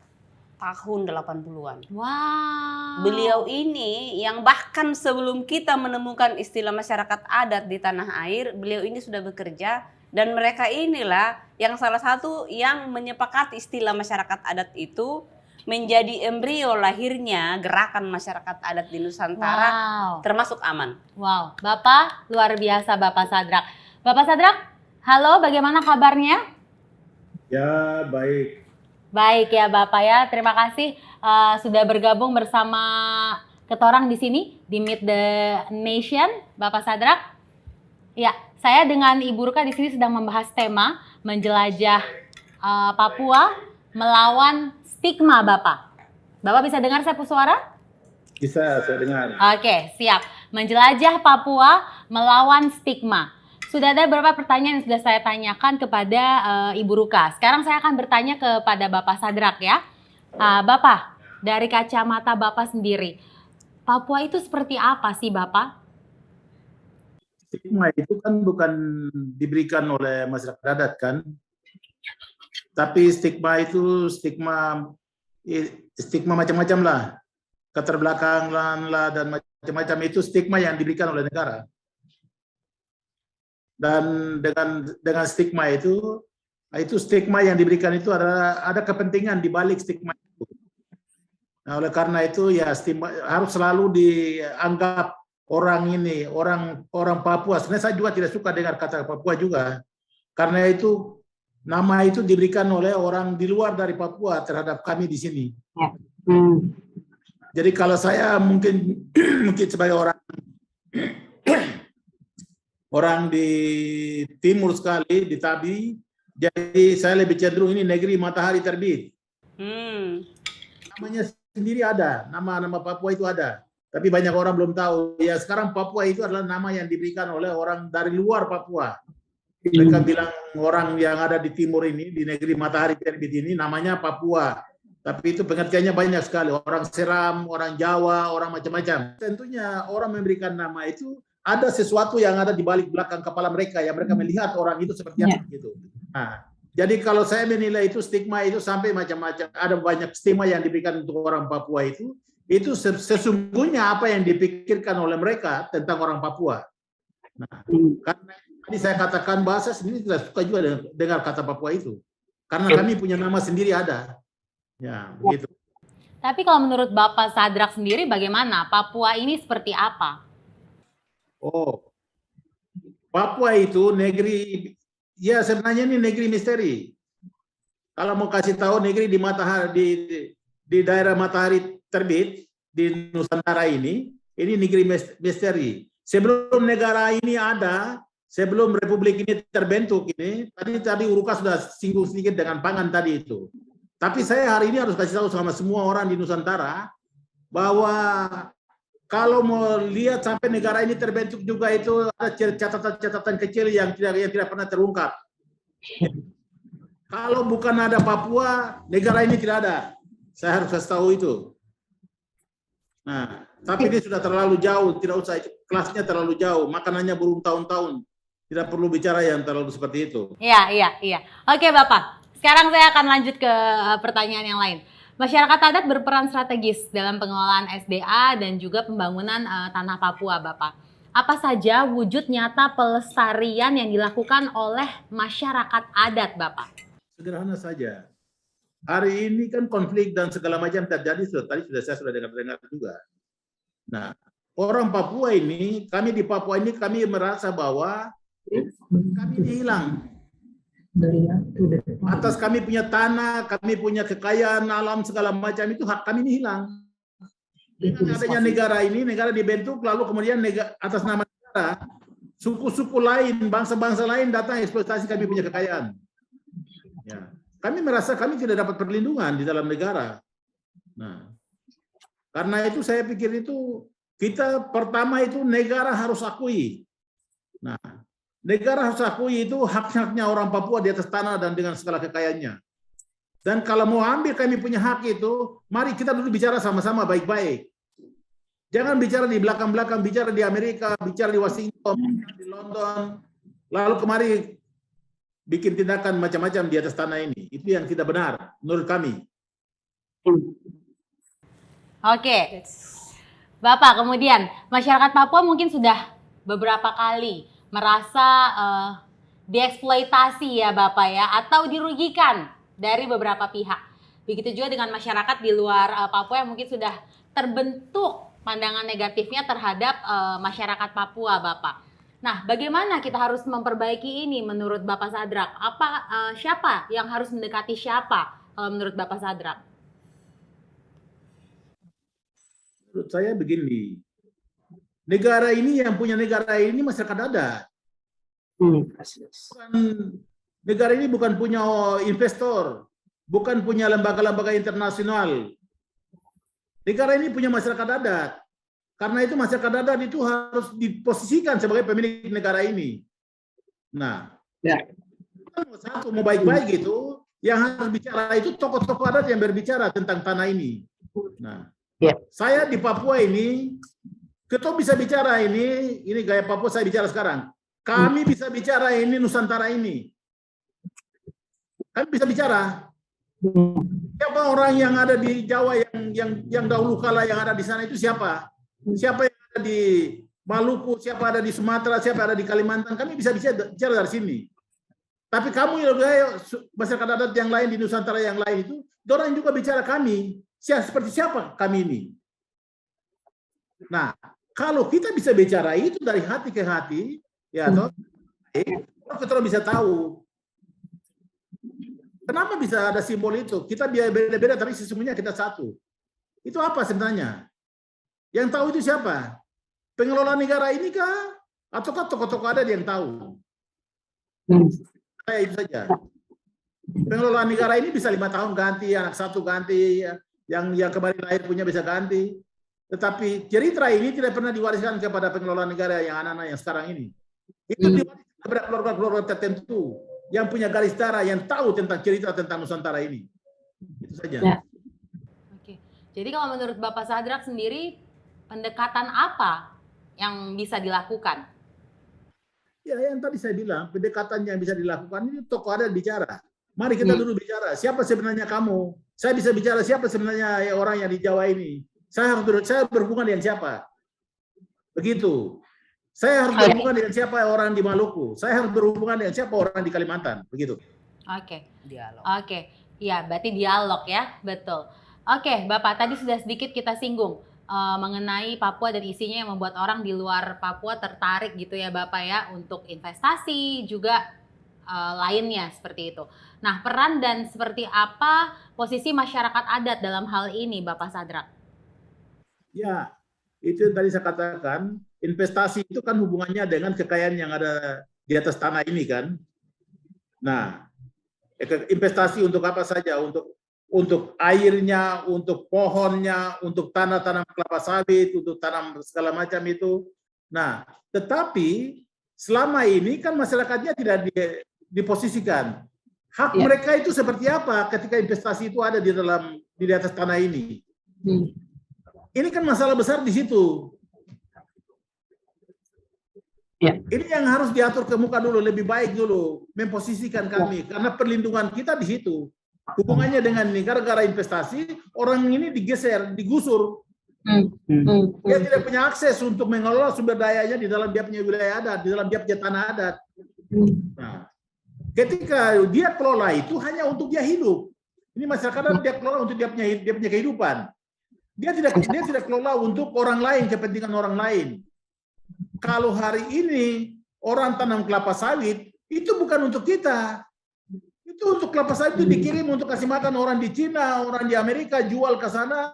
S2: tahun 80-an.
S1: Wow.
S2: Beliau ini yang bahkan sebelum kita menemukan istilah masyarakat adat di tanah air, beliau ini sudah bekerja dan mereka inilah yang salah satu yang menyepakati istilah masyarakat adat itu menjadi embrio lahirnya gerakan masyarakat adat di Nusantara, termasuk AMAN.
S1: Wow, Bapak luar biasa Bapak Sadrak. Bapak Sadrak, halo, bagaimana kabarnya?
S4: Ya, baik.
S1: Baik ya Bapak ya, terima kasih sudah bergabung bersama ketorang di sini di Meet the Nation, Bapak Sadrak. Ya, saya dengan Ibu Ruka di sini sedang membahas tema menjelajah Papua melawan stigma, Bapak. Bapak bisa dengar saya suara?
S4: Bisa, saya dengar.
S1: Oke, siap. Menjelajah Papua melawan stigma. Sudah ada beberapa pertanyaan yang sudah saya tanyakan kepada Ibu Ruka. Sekarang saya akan bertanya kepada Bapak Sadrak ya. Bapak, dari kacamata Bapak sendiri, Papua itu seperti apa sih Bapak?
S4: Stigma itu kan bukan diberikan oleh masyarakat adat kan. Tapi stigma itu stigma macam-macam lah. Keterbelakangan lah dan macam-macam itu stigma yang diberikan oleh negara. Dan dengan stigma itu stigma yang diberikan itu ada kepentingan di balik stigma itu. Nah, oleh karena itu ya stigma harus selalu dianggap orang Papua. Sebenarnya saya juga tidak suka dengar kata Papua juga. Karena itu nama itu diberikan oleh orang di luar dari Papua terhadap kami di sini. Jadi kalau saya mungkin sebagai orang di timur sekali, di Tabi, jadi saya lebih cenderung ini negeri matahari terbit. Namanya sendiri ada, nama Papua itu ada. Tapi banyak orang belum tahu. Ya sekarang Papua itu adalah nama yang diberikan oleh orang dari luar Papua. Mereka bilang orang yang ada di timur ini, di negeri matahari terbit ini, namanya Papua. Tapi itu pengertiannya banyak sekali. Orang Seram, orang Jawa, orang macam-macam. Tentunya orang memberikan nama itu ada sesuatu yang ada di balik belakang kepala mereka, yang mereka melihat orang itu seperti apa gitu. Nah, jadi kalau saya menilai itu stigma itu sampai macam-macam. Ada banyak stigma yang diberikan untuk orang Papua itu sesungguhnya apa yang dipikirkan oleh mereka tentang orang Papua. Nah, karena tadi saya katakan bahasa sendiri tidak suka juga dengar kata Papua itu. Karena kami punya nama sendiri ada. Ya, begitu.
S1: Tapi kalau menurut Bapak Sadrak sendiri bagaimana? Papua ini seperti apa?
S4: Oh, Papua itu negeri, ya sebenarnya ini negeri misteri. Kalau mau kasih tahu negeri di matahari di daerah matahari terbit di Nusantara ini negeri misteri. Sebelum negara ini ada, sebelum republik ini terbentuk ini, tadi Uruka sudah singgung sedikit dengan pangan tadi itu. Tapi saya hari ini harus kasih tahu sama semua orang di Nusantara bahwa kalau mau lihat sampai negara ini terbentuk juga itu ada catatan-catatan kecil yang tidak pernah terungkap. Kalau bukan ada Papua, negara ini tidak ada. Saya harus kasih tahu itu. Nah, tapi ini sudah terlalu jauh, tidak usah, kelasnya terlalu jauh, makanannya bertahun-tahun. Tidak perlu bicara yang terlalu seperti itu.
S1: Iya. Oke Bapak, sekarang saya akan lanjut ke pertanyaan yang lain. Masyarakat adat berperan strategis dalam pengelolaan SDA dan juga pembangunan tanah Papua, Bapak. Apa saja wujud nyata pelestarian yang dilakukan oleh masyarakat adat, Bapak?
S4: Sederhana saja. Hari ini kan konflik dan segala macam terjadi, tadi saya sudah dengar juga. Nah, orang Papua ini, kami di Papua ini, kami merasa bahwa kami ini hilang. Atas kami punya tanah, kami punya kekayaan alam segala macam itu hak kami ini hilang. Dengan adanya negara ini, negara dibentuk lalu kemudian atas nama negara, suku-suku lain, bangsa-bangsa lain datang eksploitasi kami punya kekayaan. Ya. Kami merasa kami tidak dapat perlindungan di dalam negara. Nah, karena itu saya pikir itu kita pertama itu negara harus akui. Nah, negara harus akui itu hak-haknya orang Papua di atas tanah dan dengan segala kekayaannya. Dan kalau mau ambil kami punya hak itu, mari kita dulu bicara sama-sama baik-baik. Jangan bicara di belakang-belakang, bicara di Amerika, bicara di Washington, di London, lalu kemari bikin tindakan macam-macam di atas tanah ini. Itu yang tidak benar menurut kami.
S1: Oke. Bapak, kemudian masyarakat Papua mungkin sudah beberapa kali merasa dieksploitasi ya Bapak ya, atau dirugikan dari beberapa pihak. Begitu juga dengan masyarakat di luar Papua yang mungkin sudah terbentuk pandangan negatifnya terhadap masyarakat Papua, Bapak. Nah, bagaimana kita harus memperbaiki ini menurut Bapak Sadrak? Siapa yang harus mendekati siapa menurut Bapak Sadrak?
S4: Menurut saya begini, negara ini yang punya negara ini masyarakat adat. Negara ini bukan punya investor, bukan punya lembaga-lembaga internasional. Negara ini punya masyarakat adat. Karena itu masyarakat adat itu harus diposisikan sebagai pemilik negara ini. Nah, satu mau baik-baik gitu, yang harus bicara itu tokoh-tokoh adat yang berbicara tentang tanah ini. Nah, saya di Papua ini, ketua bisa bicara ini gaya Papua saya bicara sekarang. Kami bisa bicara ini Nusantara ini. Kami bisa bicara. Siapa orang yang ada di Jawa yang dahulu kala yang ada di sana itu siapa? Siapa yang ada di Maluku, siapa ada di Sumatera, siapa ada di Kalimantan, kami bisa bicara dari sini. Tapi kamu yang masyarakat adat yang lain di Nusantara yang lain itu, orang juga bicara kami. Seperti siapa kami ini? Nah, kalau kita bisa bicara itu dari hati ke hati, ya toh, kita bisa tahu. Kenapa bisa ada simbol itu? Kita beda-beda tapi sesungguhnya kita satu. Itu apa sebenarnya? Yang tahu itu siapa? Pengelola negara ini kah? Ataukah tokoh-tokoh adat yang tahu? Saya itu saja. Pengelola negara ini bisa 5 tahun ganti, anak satu ganti, yang kemarin lahir punya bisa ganti. Tetapi cerita ini tidak pernah diwariskan kepada pengelola negara yang anak-anak yang sekarang ini. Itu diwariskan kepada keluarga-keluarga tertentu yang punya garis darah, yang tahu tentang cerita tentang Nusantara ini. Itu saja.
S1: Ya. Oke. Jadi kalau menurut Bapak Sadrak sendiri, pendekatan apa yang bisa dilakukan?
S4: Ya, yang tadi saya bilang, pendekatan yang bisa dilakukan ini tokoh adat bicara. Mari kita dulu bicara, siapa sebenarnya kamu? Saya bisa bicara siapa sebenarnya orang yang di Jawa ini. Saya berhubungan dengan siapa? Begitu. Saya harus berhubungan dengan siapa orang di Maluku. Saya harus berhubungan dengan siapa orang di Kalimantan. Begitu.
S1: Oke.
S2: Dialog.
S1: Oke. Ya, berarti dialog ya. Betul. Oke, Bapak, tadi sudah sedikit kita singgung mengenai Papua dan isinya yang membuat orang di luar Papua tertarik gitu ya Bapak ya, untuk investasi juga lainnya seperti itu. Nah, peran dan seperti apa posisi masyarakat adat dalam hal ini Bapak Sadrak?
S4: Ya, itu yang tadi saya katakan, investasi itu kan hubungannya dengan kekayaan yang ada di atas tanah ini kan. Nah, investasi untuk apa saja? Untuk airnya, untuk pohonnya, untuk tanah-tanam kelapa sawit, untuk tanam segala macam itu. Nah, tetapi selama ini kan masyarakatnya tidak diposisikan. Hak mereka itu seperti apa ketika investasi itu ada di atas tanah ini? Ini kan masalah besar di situ. Ya. Ini yang harus diatur ke muka dulu, lebih baik dulu memposisikan kami, karena perlindungan kita di situ. Hubungannya dengan negara-negara investasi, orang ini digeser, digusur. Dia tidak punya akses untuk mengelola sumber dayanya di dalam dia punya wilayah adat, di dalam dia punya tanah adat. Nah, ketika dia kelola itu hanya untuk dia hidup. Ini masyarakat dia kelola untuk dia punya kehidupan. Dia tidak kelola untuk orang lain, kepentingan orang lain. Kalau hari ini orang tanam kelapa sawit, itu bukan untuk kita. Itu untuk kelapa sawit itu dikirim untuk kasih makan orang di Cina, orang di Amerika, jual ke sana,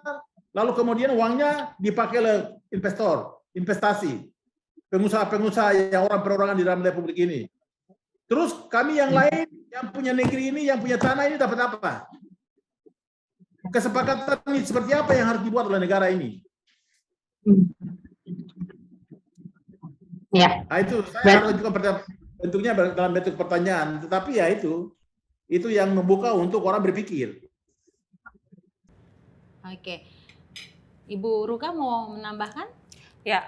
S4: lalu kemudian uangnya dipakai oleh investor, investasi, pengusaha-pengusaha yang orang perorangan di dalam republik ini. Terus kami yang lain, yang punya negeri ini, yang punya tanah ini dapat apa? Kesepakatan ini seperti apa yang harus dibuat oleh negara ini?
S1: Ya.
S4: Nah, itu saya harus juga bentuknya dalam bentuk pertanyaan, tetapi ya itu yang membuka untuk orang berpikir.
S1: Oke, Ibu Ruka mau menambahkan?
S2: Ya,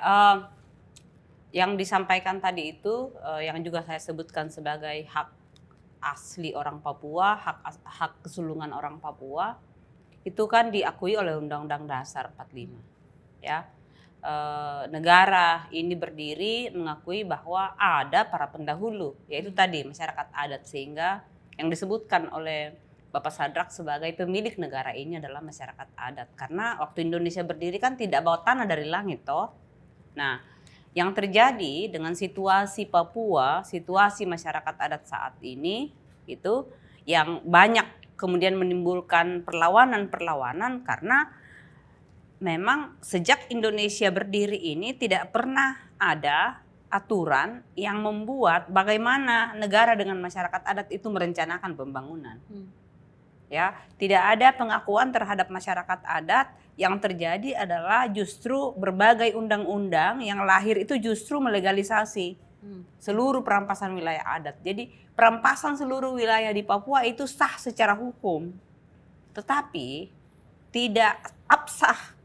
S2: yang disampaikan tadi itu yang juga saya sebutkan sebagai hak asli orang Papua, hak kesulungan orang Papua. Itu kan diakui oleh Undang-Undang Dasar 45. Ya, negara ini berdiri mengakui bahwa ada para pendahulu, yaitu tadi masyarakat adat, sehingga yang disebutkan oleh Bapak Sadrak sebagai pemilik negara ini adalah masyarakat adat. Karena waktu Indonesia berdiri kan tidak bawa tanah dari langit toh. Nah, yang terjadi dengan situasi Papua, situasi masyarakat adat saat ini itu yang banyak kemudian menimbulkan perlawanan karena memang sejak Indonesia berdiri ini tidak pernah ada aturan yang membuat bagaimana negara dengan masyarakat adat itu merencanakan pembangunan. Ya, tidak ada pengakuan terhadap masyarakat adat. Yang terjadi adalah justru berbagai undang-undang yang lahir itu justru melegalisasi seluruh perampasan wilayah adat. Jadi perampasan seluruh wilayah di Papua itu sah secara hukum, tetapi tidak absah,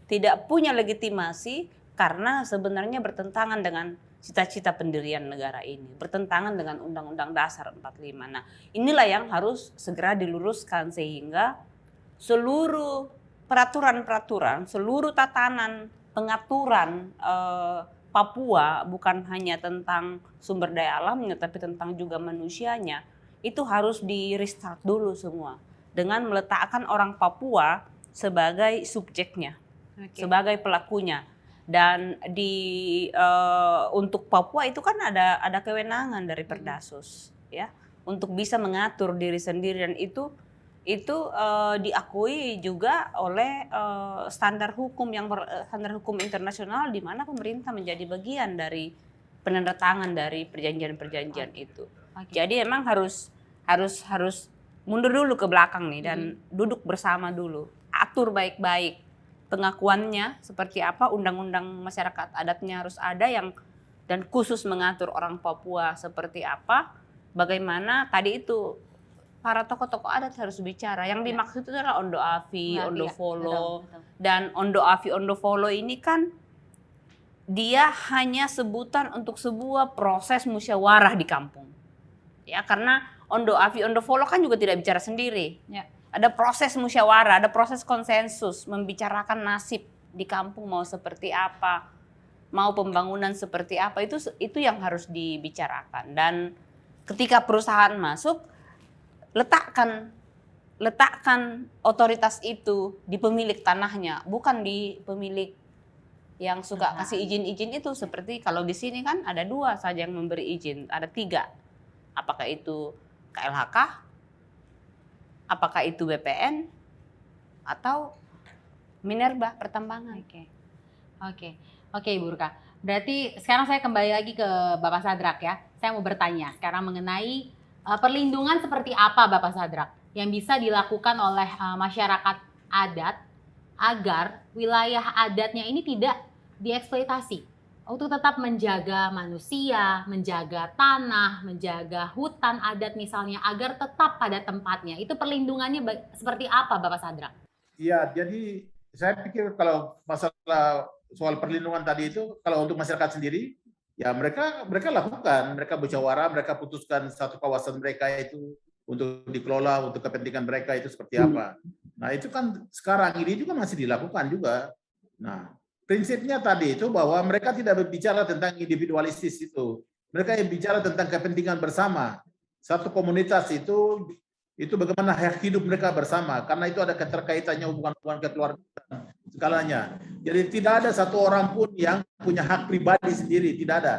S2: tidak punya legitimasi karena sebenarnya bertentangan dengan cita-cita pendirian negara ini, bertentangan dengan Undang-Undang Dasar 45. Nah, inilah yang harus segera diluruskan sehingga seluruh peraturan-peraturan, seluruh tatanan pengaturan Papua bukan hanya tentang sumber daya alamnya tapi tentang juga manusianya, itu harus di restart dulu semua dengan meletakkan orang Papua sebagai subjeknya, sebagai pelakunya. Dan untuk Papua itu kan ada kewenangan dari Perdasus ya untuk bisa mengatur diri sendiri, dan itu diakui juga oleh standar hukum internasional di mana pemerintah menjadi bagian dari penandatangan dari perjanjian-perjanjian itu. Jadi emang harus mundur dulu ke belakang nih dan duduk bersama dulu, atur baik-baik pengakuannya seperti apa, undang-undang masyarakat adatnya harus ada yang dan khusus mengatur orang Papua seperti apa, bagaimana tadi itu para tokoh-tokoh adat harus bicara. Yang dimaksud itu adalah Ondo Afi,
S1: Berarti
S2: Ondo
S1: ya,
S2: Folo,
S1: betul.
S2: dan Ondo Afi, Ondo Folo ini kan dia hanya sebutan untuk sebuah proses musyawarah di kampung. Ya, karena Ondo Afi, Ondo Folo kan juga tidak bicara sendiri.
S1: Ya.
S2: Ada proses musyawarah, ada proses konsensus, membicarakan nasib di kampung mau seperti apa, mau pembangunan seperti apa, itu yang harus dibicarakan. Dan ketika perusahaan masuk, letakkan otoritas itu di pemilik tanahnya, bukan di pemilik yang suka kasih izin-izin itu. Seperti kalau di sini kan ada 2 saja yang memberi izin, ada 3. Apakah itu KLHK? Apakah itu BPN atau Minerba pertambangan?
S1: Oke, Ibu Urka. Berarti sekarang saya kembali lagi ke Bapak Sadrak ya. Saya mau bertanya sekarang mengenai perlindungan seperti apa Bapak Sadrak yang bisa dilakukan oleh masyarakat adat agar wilayah adatnya ini tidak dieksploitasi, untuk tetap menjaga manusia, menjaga tanah, menjaga hutan adat misalnya, agar tetap pada tempatnya. Itu perlindungannya seperti apa Bapak Sadrak?
S4: Iya, jadi saya pikir kalau masalah soal perlindungan tadi itu, kalau untuk masyarakat sendiri, ya mereka lakukan, mereka musyawarah, mereka putuskan satu kawasan mereka itu untuk dikelola, untuk kepentingan mereka itu seperti apa. Nah itu kan sekarang ini juga masih dilakukan juga. Nah prinsipnya tadi itu bahwa mereka tidak berbicara tentang individualistis itu. Mereka yang bicara tentang kepentingan bersama. Satu komunitas itu bagaimana hak hidup mereka bersama. Karena itu ada keterkaitannya hubungan-hubungan kekeluargaan segalanya. Jadi tidak ada satu orang pun yang punya hak pribadi sendiri, tidak ada.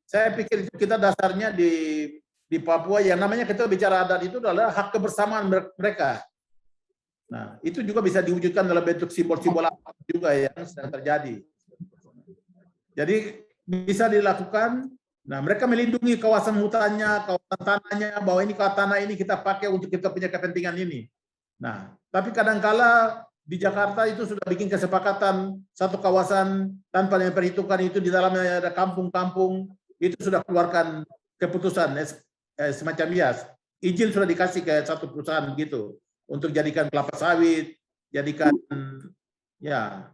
S4: Saya pikir kita dasarnya di Papua yang namanya kita bicara adat itu adalah hak kebersamaan mereka. Nah, itu juga bisa diwujudkan dalam bentuk simbol-simbol apa juga yang sedang terjadi. Jadi bisa dilakukan. Nah, mereka melindungi kawasan hutannya, kawasan tanahnya, bahwa ini tanah ini kita pakai untuk kita punya kepentingan ini. Nah, tapi kadangkala di Jakarta itu sudah bikin kesepakatan satu kawasan tanpa memperhitungkan itu di dalamnya ada kampung-kampung, itu sudah keluarkan keputusan semacam izin sudah dikasih ke satu perusahaan gitu. Untuk jadikan kelapa sawit, jadikan ya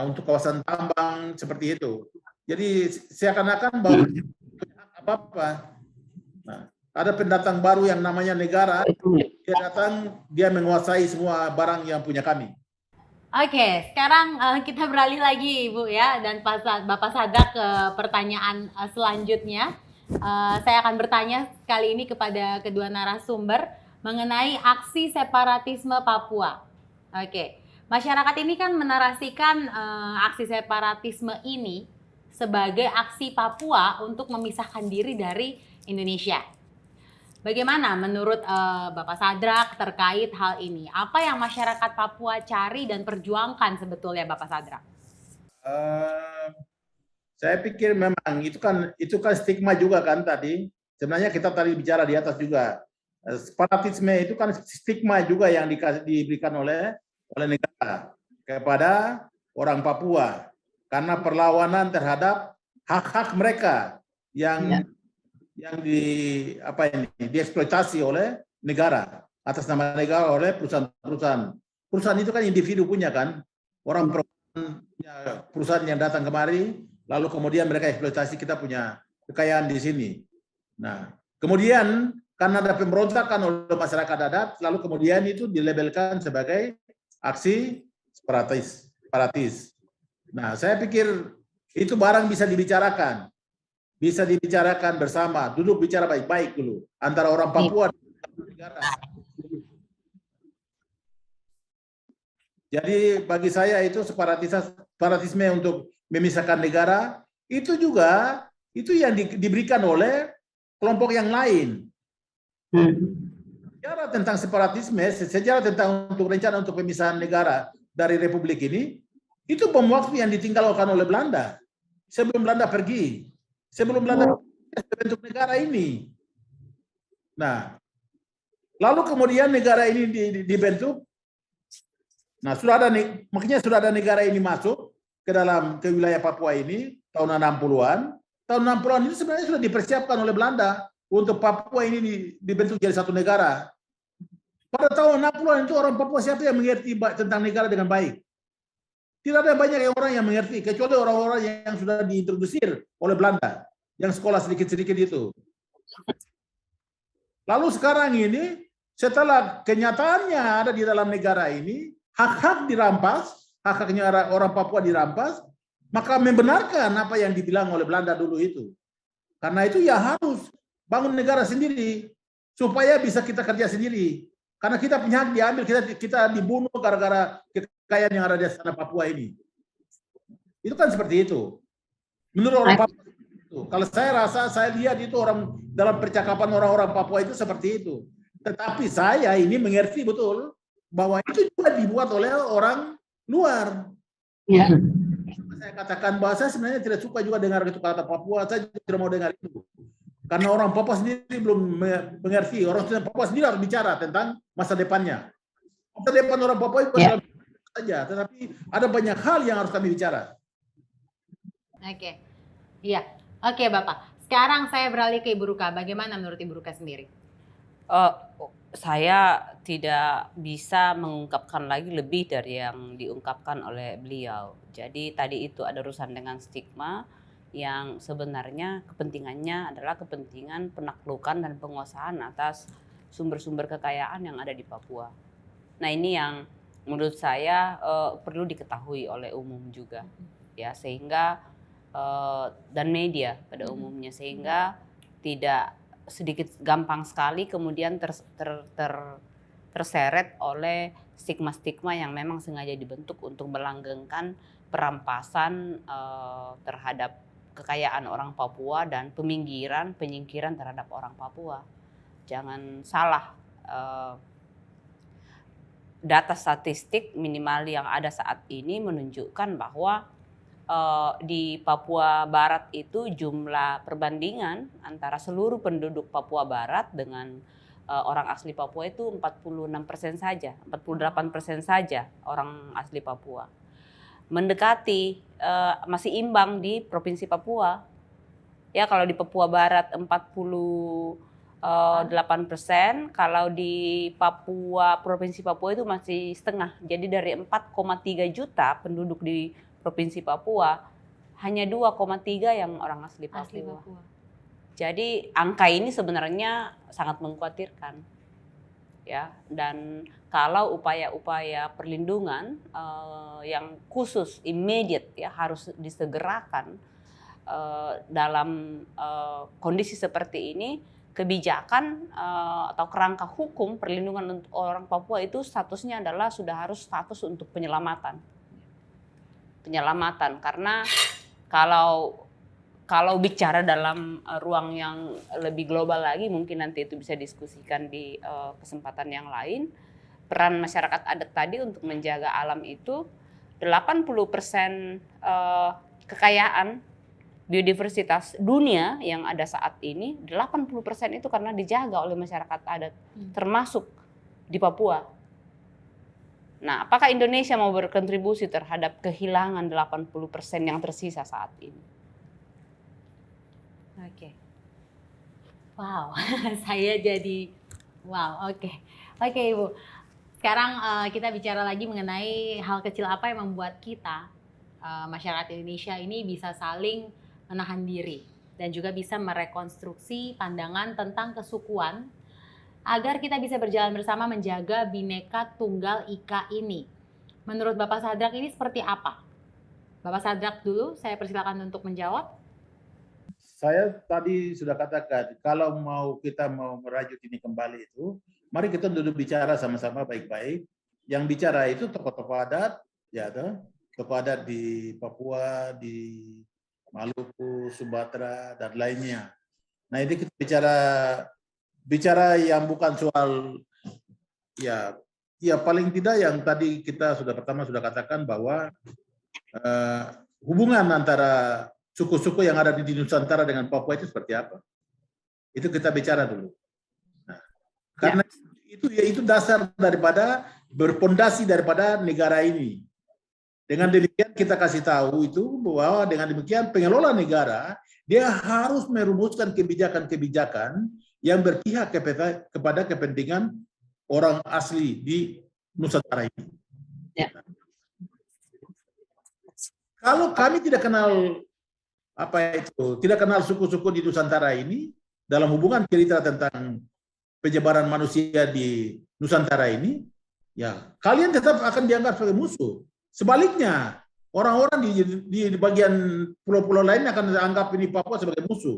S4: untuk kawasan tambang seperti itu. Jadi seakan-akan bahwa apa-apa. Nah, ada pendatang baru yang namanya negara, dia datang, dia menguasai semua barang yang punya kami.
S1: Oke, sekarang kita beralih lagi Ibu ya, dan Bapak Sadrak ke pertanyaan selanjutnya. Saya akan bertanya kali ini kepada kedua narasumber mengenai aksi separatisme Papua. Oke, masyarakat ini kan menarasikan aksi separatisme ini sebagai aksi Papua untuk memisahkan diri dari Indonesia. Bagaimana menurut Bapak Sadrak terkait hal ini? Apa yang masyarakat Papua cari dan perjuangkan sebetulnya Bapak Sadrak?
S4: Saya pikir memang itu kan stigma juga kan tadi. Sebenarnya kita tadi bicara di atas juga. Separatisme itu kan stigma juga yang diberikan oleh negara kepada orang Papua karena perlawanan terhadap hak-hak mereka yang dieksploitasi oleh negara atas nama negara oleh perusahaan-perusahaan. Perusahaan itu kan individu punya kan, orang perusahaan yang datang kemari lalu kemudian mereka eksploitasi, kita punya kekayaan di sini. Nah, kemudian karena ada pemberontakan oleh masyarakat adat, lalu kemudian itu dilabelkan sebagai aksi separatis. Nah, saya pikir itu barang bisa dibicarakan bersama, duduk bicara baik-baik dulu antara orang Papua dan negara. Jadi bagi saya itu separatisme untuk memisahkan negara itu juga yang diberikan oleh kelompok yang lain. Sejarah tentang separatisme, sejarah tentang rencana untuk pemisahan negara dari republik ini, itu bom waktu yang ditinggalkan oleh Belanda. Sebelum Belanda pergi, sebelum Belanda bentuk negara ini. Nah, lalu kemudian negara ini dibentuk. Nah, makanya sudah ada negara ini masuk ke wilayah Papua ini tahun 60-an. Tahun 60-an itu sebenarnya sudah dipersiapkan oleh Belanda untuk Papua ini dibentuk jadi satu negara. Pada tahun 60-an itu orang Papua siapa yang mengerti tentang negara dengan baik? Tidak ada banyak orang yang mengerti, kecuali orang-orang yang sudah diintrodusir oleh Belanda, yang sekolah sedikit-sedikit itu. Lalu sekarang ini, setelah kenyataannya ada di dalam negara ini, hak-hak dirampas, hak-haknya orang Papua dirampas, maka membenarkan apa yang dibilang oleh Belanda dulu itu. Karena itu ya harus bangun negara sendiri, supaya bisa kita kerja sendiri. Karena kita punya hak diambil, kita dibunuh gara-gara kekayaan yang ada di sana Papua ini. Itu kan seperti itu. Menurut orang Papua itu. Kalau saya lihat itu orang dalam percakapan orang-orang Papua itu seperti itu. Tetapi saya ini mengerti betul bahwa itu juga dibuat oleh orang luar.
S1: Ya.
S4: Saya katakan bahwa saya sebenarnya tidak suka juga dengar itu kata Papua. Saya tidak mau dengar itu. Karena orang Papua sendiri belum mengerti. Orang Papua sendiri harus bicara tentang masa depannya. Masa depan orang Papua itu saja, tetapi ada banyak hal yang harus kami bicara.
S1: Oke, iya, oke Bapak. Sekarang saya beralih ke Ibu Ruka. Bagaimana menurut Ibu Ruka sendiri?
S2: Saya tidak bisa mengungkapkan lagi lebih dari yang diungkapkan oleh beliau. Jadi tadi itu ada urusan dengan stigma yang sebenarnya kepentingannya adalah kepentingan penaklukan dan penguasaan atas sumber-sumber kekayaan yang ada di Papua. Nah ini yang menurut saya perlu diketahui oleh umum juga, ya, sehingga dan media pada umumnya, sehingga tidak sedikit gampang sekali kemudian terseret oleh stigma-stigma yang memang sengaja dibentuk untuk melanggengkan perampasan terhadap kekayaan orang Papua dan penyingkiran terhadap orang Papua. Jangan salah. Data statistik minimal yang ada saat ini menunjukkan bahwa di Papua Barat itu jumlah perbandingan antara seluruh penduduk Papua Barat dengan orang asli Papua itu 46% saja, 48% saja orang asli Papua. Mendekati masih imbang di Provinsi Papua. Ya, kalau di Papua Barat 8%, kalau di Papua, Provinsi Papua itu masih setengah. Jadi dari 4,3 juta penduduk di Provinsi Papua, hanya 2,3 yang orang asli Papua. Jadi angka ini sebenarnya sangat mengkhawatirkan. Ya, dan kalau upaya-upaya perlindungan yang khusus, immediate, ya, harus disegerakan dalam kondisi seperti ini. Kebijakan atau kerangka hukum perlindungan untuk orang Papua itu statusnya adalah sudah harus status untuk penyelamatan, karena kalau bicara dalam ruang yang lebih global lagi, mungkin nanti itu bisa diskusikan di kesempatan yang lain. Peran masyarakat adat tadi untuk menjaga alam itu 80% kekayaan biodiversitas dunia yang ada saat ini, 80% itu karena dijaga oleh masyarakat adat, termasuk di Papua. Nah, apakah Indonesia mau berkontribusi terhadap kehilangan 80% yang tersisa saat ini?
S1: Oke. Wow, saya jadi wow, oke. Oke, Ibu. Sekarang kita bicara lagi mengenai hal kecil apa yang membuat kita masyarakat Indonesia ini bisa saling menahan diri dan juga bisa merekonstruksi pandangan tentang kesukuan agar kita bisa berjalan bersama menjaga Bhinneka Tunggal Ika ini. Menurut Bapak Sadrak ini seperti apa? Bapak Sadrak dulu, saya persilakan untuk menjawab.
S4: Saya tadi sudah katakan, kalau kita mau merajut ini kembali itu, mari kita duduk bicara sama-sama baik-baik. Yang bicara itu tokoh-tokoh adat, ya, tokoh adat di Papua, di Maluku, Sumatera, dan lainnya. Nah, ini kita bicara yang bukan soal, ya paling tidak yang tadi kita pertama sudah katakan bahwa hubungan antara suku-suku yang ada di Nusantara dengan Papua itu seperti apa? Itu kita bicara dulu. Nah, karena itu dasar daripada berpondasi daripada negara ini. Dengan demikian kita kasih tahu itu bahwa dengan demikian pengelola negara dia harus merumuskan kebijakan-kebijakan yang berpihak kepada kepentingan orang asli di Nusantara ini.
S2: Ya.
S4: Kalau kami tidak kenal tidak kenal suku-suku di Nusantara ini dalam hubungan cerita tentang penyebaran manusia di Nusantara ini, ya kalian tetap akan dianggap sebagai musuh. Sebaliknya, orang-orang di bagian pulau-pulau lain akan dianggap ini Papua sebagai musuh.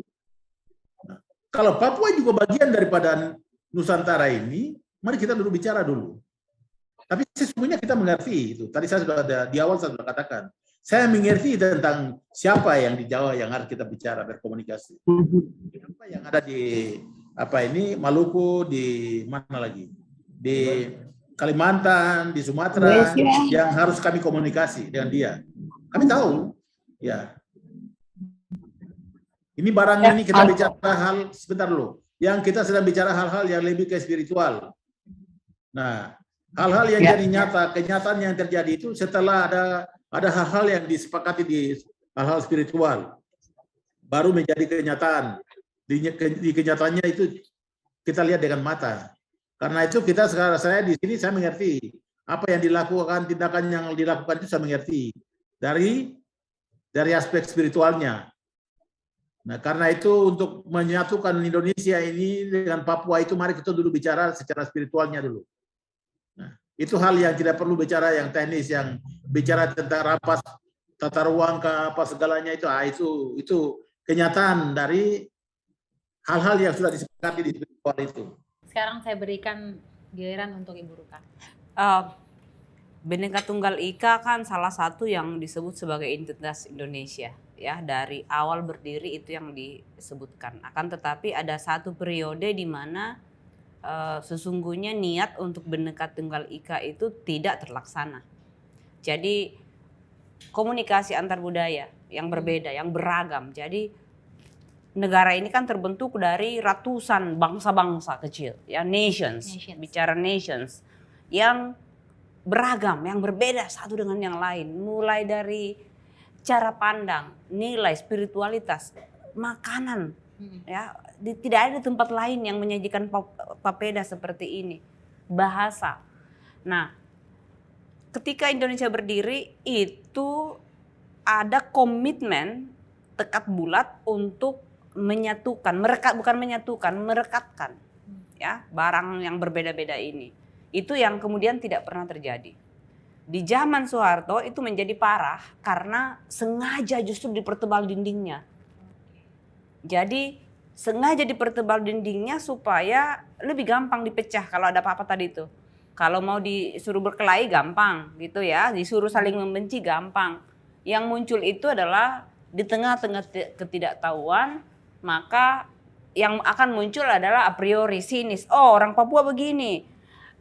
S4: Nah, kalau Papua juga bagian daripada Nusantara ini, mari kita dulu bicara dulu. Tapi sesungguhnya kita mengerti itu. Tadi saya sudah di awal saya sudah katakan. Saya mengerti tentang siapa yang di Jawa yang harus kita bicara berkomunikasi. Siapa yang ada di Maluku, di mana lagi? Di Kalimantan, di Sumatera, yang harus kami komunikasi dengan dia. Kami tahu, ya. Ini barang ini kita bicara hal, sebentar dulu. Yang kita sedang bicara hal-hal yang lebih ke spiritual. Nah, hal-hal yang jadi nyata, kenyataan yang terjadi itu setelah ada hal-hal yang disepakati di hal-hal spiritual. Baru menjadi kenyataan. Di kenyataannya itu kita lihat dengan mata. Karena itu saya di sini saya mengerti apa yang dilakukan, tindakan yang dilakukan itu saya mengerti dari aspek spiritualnya. Nah, karena itu untuk menyatukan Indonesia ini dengan Papua itu mari kita dulu bicara secara spiritualnya dulu. Nah, itu hal yang tidak perlu bicara yang teknis, yang bicara tentang rapas tata ruang ke apa segalanya itu kenyataan dari hal-hal yang sudah disepakati di spiritual itu.
S1: Sekarang saya berikan giliran untuk Ibu Ruka.
S2: Bhinneka Tunggal Ika kan salah satu yang disebut sebagai identitas Indonesia, ya, dari awal berdiri itu yang disebutkan. Akan tetapi ada satu periode di mana sesungguhnya niat untuk Bhinneka Tunggal Ika itu tidak terlaksana. Jadi komunikasi antar budaya yang berbeda, yang beragam. Jadi negara ini kan terbentuk dari ratusan bangsa-bangsa kecil, ya, nations. Bicara nations yang beragam, yang berbeda satu dengan yang lain, mulai dari cara pandang, nilai, spiritualitas, makanan, ya, tidak ada tempat lain yang menyajikan papeda seperti ini, bahasa. Nah, ketika Indonesia berdiri itu ada komitmen tekad bulat untuk menyatukan, merekatkan, ya, barang yang berbeda-beda ini. Itu yang kemudian tidak pernah terjadi. Di zaman Soeharto itu menjadi parah karena sengaja justru dipertebal dindingnya. Jadi sengaja dipertebal dindingnya supaya lebih gampang dipecah kalau ada apa-apa tadi itu. Kalau mau disuruh berkelahi gampang gitu ya, disuruh saling membenci gampang. Yang muncul itu adalah di tengah-tengah ketidaktahuan, maka yang akan muncul adalah a priori sinis. Oh, orang Papua begini.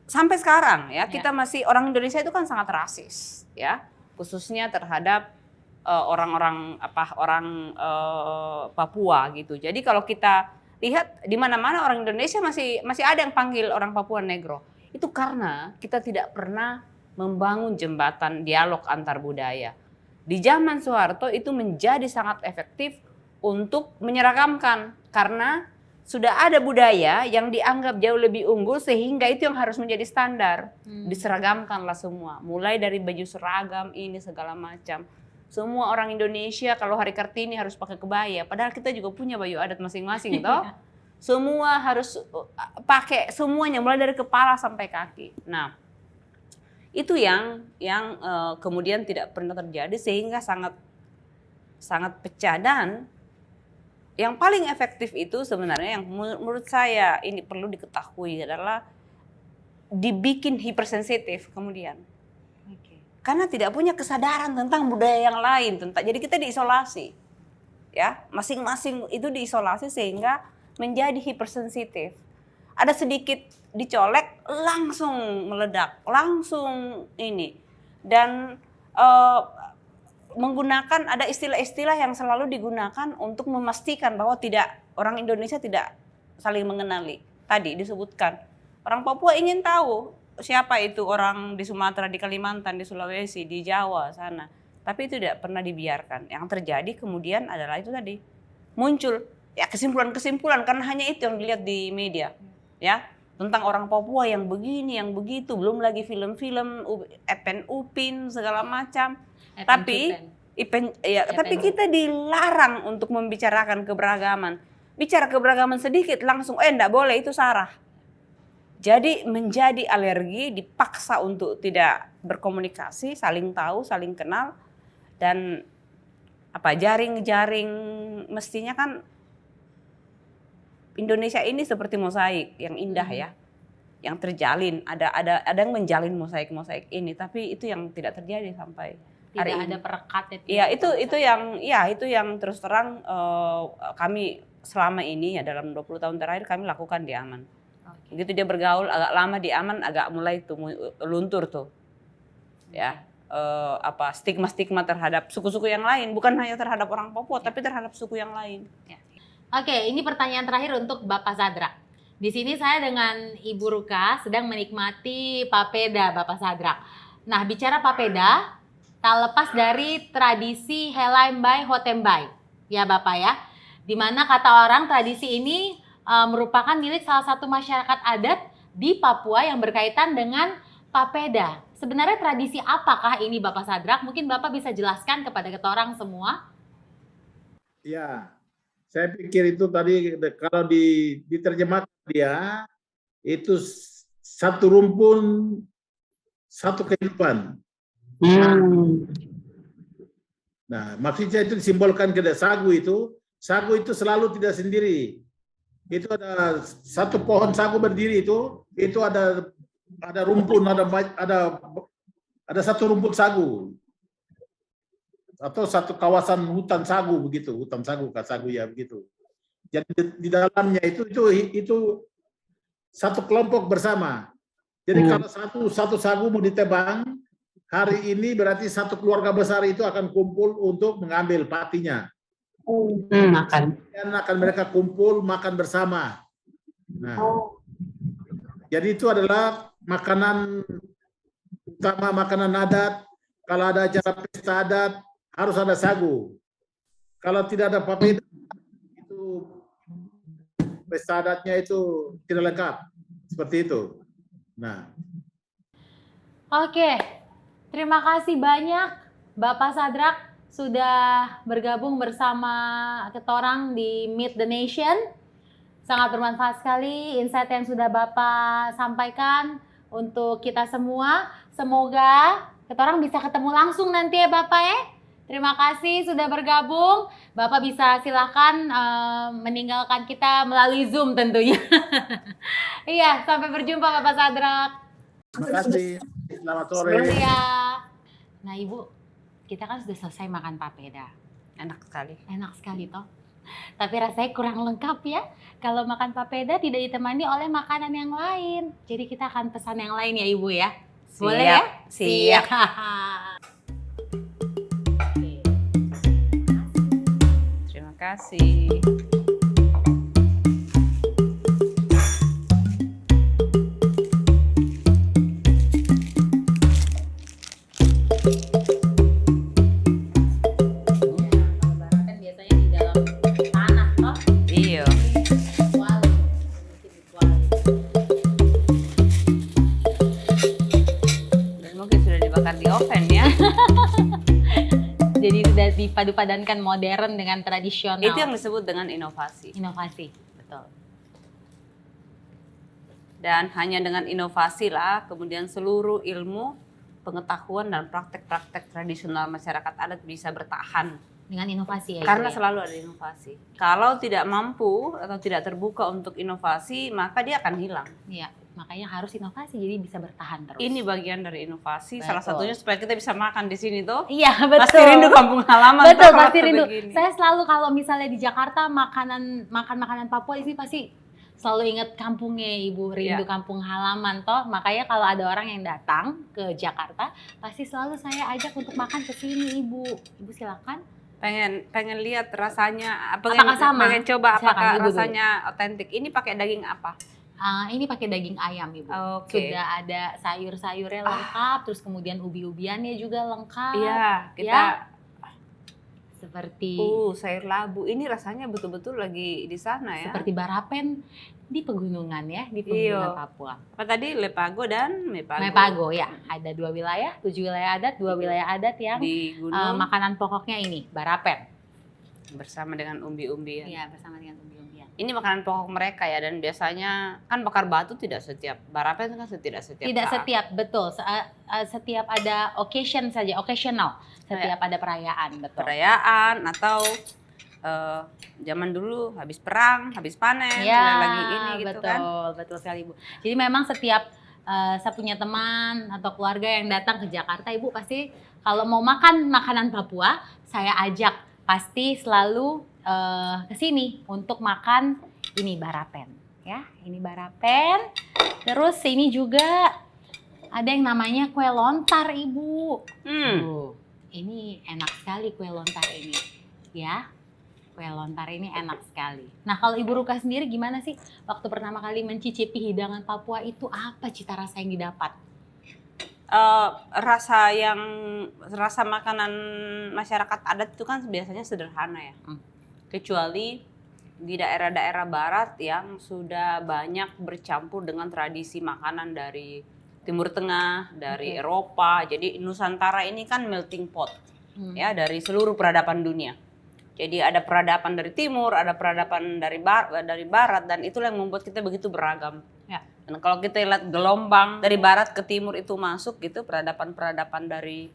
S2: Sampai sekarang ya, kita masih, orang Indonesia itu kan sangat rasis, ya, khususnya terhadap orang Papua gitu. Jadi kalau kita lihat di mana-mana orang Indonesia masih ada yang panggil orang Papua Negro. Itu karena kita tidak pernah membangun jembatan dialog antar budaya. Di zaman Soeharto itu menjadi sangat efektif untuk menyeragamkan karena sudah ada budaya yang dianggap jauh lebih unggul sehingga itu yang harus menjadi standar. Diseragamkanlah semua, mulai dari baju seragam ini segala macam. Semua orang Indonesia kalau hari Kartini harus pakai kebaya, padahal kita juga punya baju adat masing-masing toh. Semua harus pakai semuanya mulai dari kepala sampai kaki. Nah, itu yang kemudian tidak pernah terjadi sehingga sangat pecah. Dan yang paling efektif itu sebenarnya yang menurut saya ini perlu diketahui adalah dibikin hipersensitif kemudian. Karena tidak punya kesadaran tentang budaya yang lain, jadi kita diisolasi. Ya, masing-masing itu diisolasi sehingga menjadi hipersensitif. Ada sedikit dicolek langsung meledak, langsung ini. Dan menggunakan ada istilah-istilah yang selalu digunakan untuk memastikan bahwa orang Indonesia tidak saling mengenali. Tadi disebutkan orang Papua ingin tahu siapa itu orang di Sumatera, di Kalimantan, di Sulawesi, di Jawa sana. Tapi itu tidak pernah dibiarkan. Yang terjadi kemudian adalah itu tadi, muncul ya kesimpulan-kesimpulan karena hanya itu yang dilihat di media. Ya, tentang orang Papua yang begini, yang begitu, belum lagi film-film Epen Upin segala macam. Tapi tapi kita dilarang untuk membicarakan keberagaman. Bicara keberagaman sedikit langsung enggak boleh, itu sarah. Jadi menjadi alergi, dipaksa untuk tidak berkomunikasi, saling tahu, saling kenal, dan jaring-jaring mestinya kan Indonesia ini seperti mosaik yang indah ya, yang terjalin. Ada yang menjalin mosaik ini, tapi itu yang tidak terjadi sampai hari
S1: Tidak
S2: ini.
S1: ada perekat
S2: Iya, itu yang terus terang kami selama ini ya dalam 20 tahun terakhir kami lakukan di Aman. Begitu dia bergaul agak lama di Aman, agak mulai tuh luntur tuh. Ya, stigma-stigma terhadap suku-suku yang lain, bukan hanya terhadap orang Papua, tapi terhadap suku yang lain.
S1: Ya. Oke, ini pertanyaan terakhir untuk Bapak Sadrak. Di sini saya dengan Ibu Ruka sedang menikmati papeda Bapak Sadrak. Nah, bicara papeda, tak lepas dari tradisi Helaimbay Hotembay, ya Bapak ya. Dimana kata orang tradisi ini merupakan milik salah satu masyarakat adat di Papua yang berkaitan dengan papeda. Sebenarnya tradisi apakah ini Bapak Sadrak? Mungkin Bapak bisa jelaskan kepada kita orang semua.
S4: Ya, saya pikir itu tadi kalau diterjemahkan dia itu satu rumpun, satu kehidupan. Nah, maksudnya itu disimbolkan ke sagu itu selalu tidak sendiri. Itu ada satu pohon sagu berdiri itu ada rumpun, ada satu rumput sagu atau satu kawasan hutan sagu begitu, hutan sagu ya begitu. Jadi di dalamnya itu satu kelompok bersama. Jadi kalau satu sagu mau ditebang hari ini berarti satu keluarga besar itu akan kumpul untuk mengambil patinya.
S2: Makan.
S4: Dan akan mereka kumpul makan bersama. Nah, jadi itu adalah makanan utama, makanan adat. Kalau ada acara pesta adat harus ada sagu. Kalau tidak ada papeda itu pesta adatnya itu tidak lengkap. Seperti itu. Nah.
S1: Oke, terima kasih banyak Bapak Sadrak sudah bergabung bersama kita orang di Meet the Nation. Sangat bermanfaat sekali insight yang sudah Bapak sampaikan untuk kita semua. Semoga kita orang bisa ketemu langsung nanti ya Bapak ya. Terima kasih sudah bergabung. Bapak bisa silakan meninggalkan kita melalui Zoom tentunya. Iya, sampai berjumpa Bapak Sadrak.
S4: Terima kasih. Selamat sore.
S1: Iya. Nah Ibu, kita kan sudah selesai makan papeda.
S2: Enak sekali.
S1: Enak sekali toh. Tapi rasanya kurang lengkap ya. Kalau makan papeda tidak ditemani oleh makanan yang lain. Jadi kita akan pesan yang lain ya Ibu ya. Boleh ya?
S2: Siap. Terima kasih.
S1: Jadi sudah dipadu-padankan modern dengan tradisional.
S2: Itu yang disebut dengan inovasi.
S1: Inovasi, betul.
S2: Dan hanya dengan inovasi lah kemudian seluruh ilmu, pengetahuan dan praktek-praktek tradisional masyarakat adat bisa bertahan.
S1: Dengan inovasi ya?
S2: Karena selalu ada inovasi. Kalau tidak mampu atau tidak terbuka untuk inovasi, maka dia akan hilang.
S1: Iya, makanya harus inovasi jadi bisa bertahan terus.
S2: Ini bagian dari inovasi,
S1: Betul.
S2: Salah satunya supaya kita bisa makan di sini tuh.
S1: Iya, betul.
S2: Pasti rindu kampung halaman.
S1: Betul,
S2: tuh,
S1: pasti rindu.
S2: begini.
S1: Saya selalu kalau misalnya di Jakarta makan makanan Papua ini pasti selalu ingat kampungnya Ibu, rindu kampung halaman toh. Makanya kalau ada orang yang datang ke Jakarta, pasti selalu saya ajak untuk makan ke sini Ibu. Ibu silakan.
S2: Pengen lihat rasanya,
S1: Apakah sama?
S2: pengen coba
S1: Silakan,
S2: apakah
S1: Ibu
S2: rasanya otentik. Ini pakai daging apa?
S1: Ini pakai daging ayam, Ibu.
S2: Oke.
S1: Sudah ada sayur-sayurnya lengkap, terus kemudian ubi-ubiannya juga lengkap.
S2: Iya, kita
S1: Ya. Seperti
S2: sayur labu. Ini rasanya betul-betul lagi di sana ya.
S1: seperti barapen di pegunungan ya, di pegunungan
S2: Iya.
S1: Papua.
S2: Apa tadi? Lepago dan Mepago.
S1: Mepago ya, ada 2 wilayah, 7 wilayah adat, 2 wilayah adat yang
S2: Di gunung
S1: makanan pokoknya ini, barapen.
S2: bersama dengan umbi-umbian.
S1: Iya, bersama dengan ubi-ubian.
S2: Ini makanan pokok mereka ya, dan biasanya kan bakar batu tidak setiap, barapen kan tidak setiap
S1: Tidak
S2: saat.
S1: setiap, betul. Setiap ada occasion saja, occasional. Setiap ada perayaan, betul.
S2: Perayaan atau zaman dulu habis perang, habis panen,
S1: Ya,
S2: lagi ini gitu
S1: betul,
S2: kan.
S1: betul sekali, Ibu. Jadi memang setiap saya punya teman atau keluarga yang datang ke Jakarta, Ibu pasti kalau mau makan makanan Papua, saya ajak pasti selalu ke sini untuk makan ini barapen, ya. Ini barapen. Terus ini juga ada yang namanya kue lontar, Ibu. Tuh, ini enak sekali kue lontar ini, ya. Kue lontar ini enak sekali. Nah, kalau Ibu Ruka sendiri gimana sih waktu pertama kali mencicipi hidangan Papua itu, apa cita rasa yang didapat?
S2: Rasa makanan masyarakat adat itu kan biasanya sederhana ya. Kecuali di daerah-daerah barat yang sudah banyak bercampur dengan tradisi makanan dari Timur Tengah, dari
S1: Oke.
S2: Eropa. Jadi Nusantara ini kan melting pot ya dari seluruh peradaban dunia. Jadi ada peradaban dari timur, ada peradaban dari barat, dan itulah yang membuat kita begitu beragam.
S1: Ya.
S2: Dan kalau kita lihat gelombang dari barat ke timur itu masuk gitu, peradaban-peradaban dari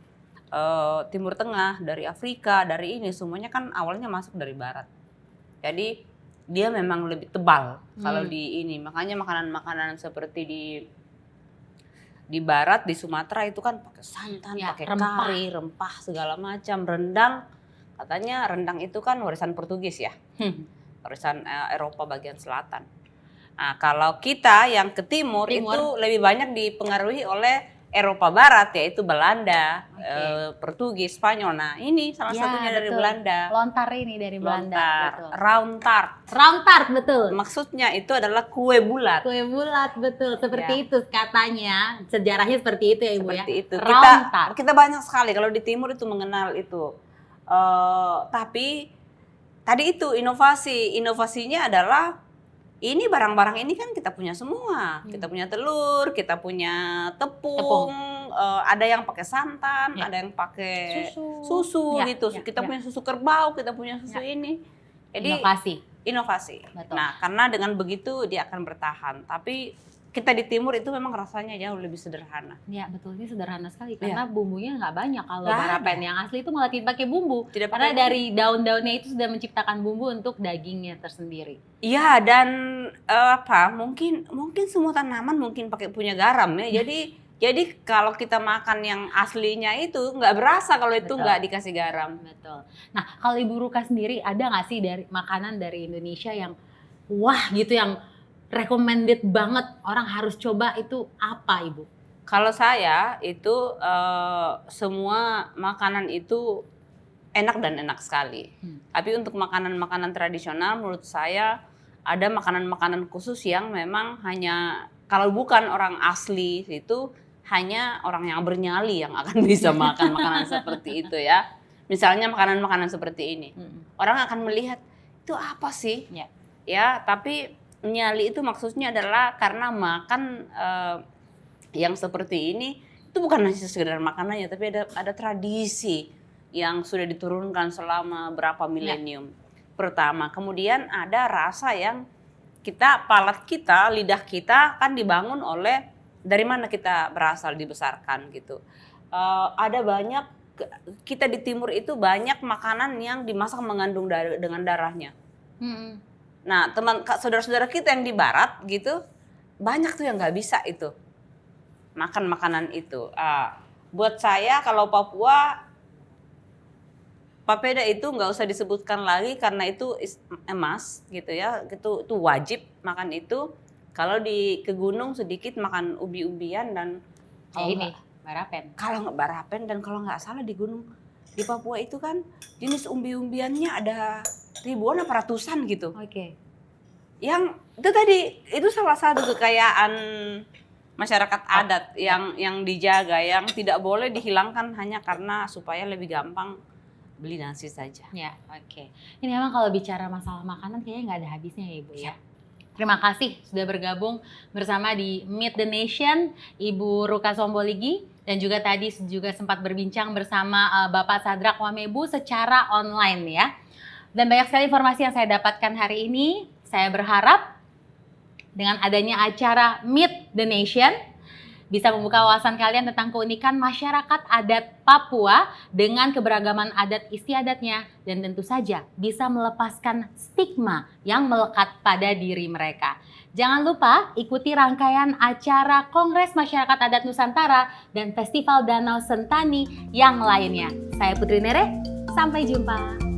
S2: Timur Tengah, dari Afrika, dari ini semuanya kan awalnya masuk dari barat. Jadi dia memang lebih tebal kalau di ini. Makanya makanan-makanan seperti di barat, di Sumatera itu kan pakai santan,
S1: Ya,
S2: pakai
S1: rempah.
S2: kari, rempah segala macam, rendang. Katanya rendang itu kan warisan Portugis ya, warisan Eropa bagian selatan. Nah, kalau kita yang ke timur itu lebih banyak dipengaruhi oleh Eropa Barat, yaitu Belanda, Portugis, Spanyol. Nah, ini salah
S1: Ya,
S2: satunya dari
S1: betul.
S2: Belanda.
S1: Lontar ini dari Belanda.
S2: Lontar,
S1: Betul.
S2: round tart.
S1: Round tart, betul.
S2: Maksudnya itu adalah kue bulat.
S1: Kue bulat, betul. Seperti
S2: Ya.
S1: itu katanya. Sejarahnya seperti itu ya, Ibu
S2: Seperti
S1: ya.
S2: itu.
S1: Round tart.
S2: Kita banyak sekali kalau di timur itu mengenal itu. Tapi tadi itu inovasinya adalah ini barang-barang ini kan kita punya semua. Kita punya telur, kita punya tepung. Ada yang pakai santan,
S1: Ya.
S2: ada yang pakai
S1: Susu.
S2: susu
S1: Ya,
S2: gitu.
S1: ya,
S2: Kita
S1: ya.
S2: punya susu kerbau, kita punya susu
S1: Ya.
S2: ini. Jadi
S1: Inovasi.
S2: inovasi.
S1: Betul.
S2: Nah, karena dengan begitu dia akan bertahan. Tapi kita di timur itu memang rasanya jauh lebih sederhana.
S1: Ya, betul. Ini sederhana sekali
S2: Iya.
S1: karena bumbunya nggak banyak. Kalau
S2: Nggak
S1: barapen
S2: ada.
S1: yang asli itu malah tidak pakai bumbu.
S2: Tidak
S1: Karena
S2: pakai
S1: dari daun-daunnya itu sudah menciptakan bumbu untuk dagingnya tersendiri.
S2: Iya, dan mungkin semua tanaman mungkin pakai punya garam ya. Jadi kalau kita makan yang aslinya itu nggak berasa kalau itu
S1: Betul.
S2: nggak dikasih garam.
S1: Betul. Nah, kalau Ibu Ruka sendiri ada nggak sih dari makanan dari Indonesia yang wah gitu, yang recommended banget orang harus coba, itu apa, Ibu?
S2: Kalau saya itu semua makanan itu enak dan enak sekali. Tapi untuk makanan-makanan tradisional menurut saya ada makanan-makanan khusus yang memang hanya kalau bukan orang asli itu hanya orang yang bernyali yang akan bisa makan makanan seperti itu ya. Misalnya makanan-makanan seperti ini. Orang akan melihat itu apa sih?
S1: Ya.
S2: Ya, tapi nyali itu maksudnya adalah karena makan yang seperti ini itu bukan hanya sekedar makanannya, tapi ada tradisi yang sudah diturunkan selama berapa milenium. Pertama, kemudian ada rasa yang palat kita, lidah kita kan dibangun oleh dari mana kita berasal, dibesarkan gitu. Ada banyak, kita di timur itu banyak makanan yang dimasak mengandung dengan darahnya. Nah, saudara-saudara kita yang di barat gitu, banyak tuh yang nggak bisa itu makan makanan itu. Buat saya kalau Papua, papeda itu nggak usah disebutkan lagi karena itu emas gitu ya, itu wajib makan itu. Kalau ke gunung sedikit makan ubi-ubian dan
S1: barapen.
S2: Kalau nggak barapen, dan kalau nggak salah di gunung di Papua itu kan jenis umbi-umbiannya ada ribuan apa ratusan gitu.
S1: Oke.
S2: Yang itu tadi, itu salah satu kekayaan masyarakat adat yang dijaga, yang tidak boleh dihilangkan hanya karena supaya lebih gampang beli nasi saja.
S1: Ya, oke. Ini memang kalau bicara masalah makanan kayaknya nggak ada habisnya ya Ibu ya. Terima kasih sudah bergabung bersama di Meet the Nation, Ibu Ruka Somboligi, dan juga tadi juga sempat berbincang bersama Bapak Sadrak Wamebu secara online ya. Dan banyak sekali informasi yang saya dapatkan hari ini. Saya berharap dengan adanya acara Meet the Nation bisa membuka wawasan kalian tentang keunikan masyarakat adat Papua dengan keberagaman adat istiadatnya, dan tentu saja bisa melepaskan stigma yang melekat pada diri mereka. Jangan lupa ikuti rangkaian acara Kongres Masyarakat Adat Nusantara dan Festival Danau Sentani yang lainnya. Saya Putri Nere, sampai jumpa.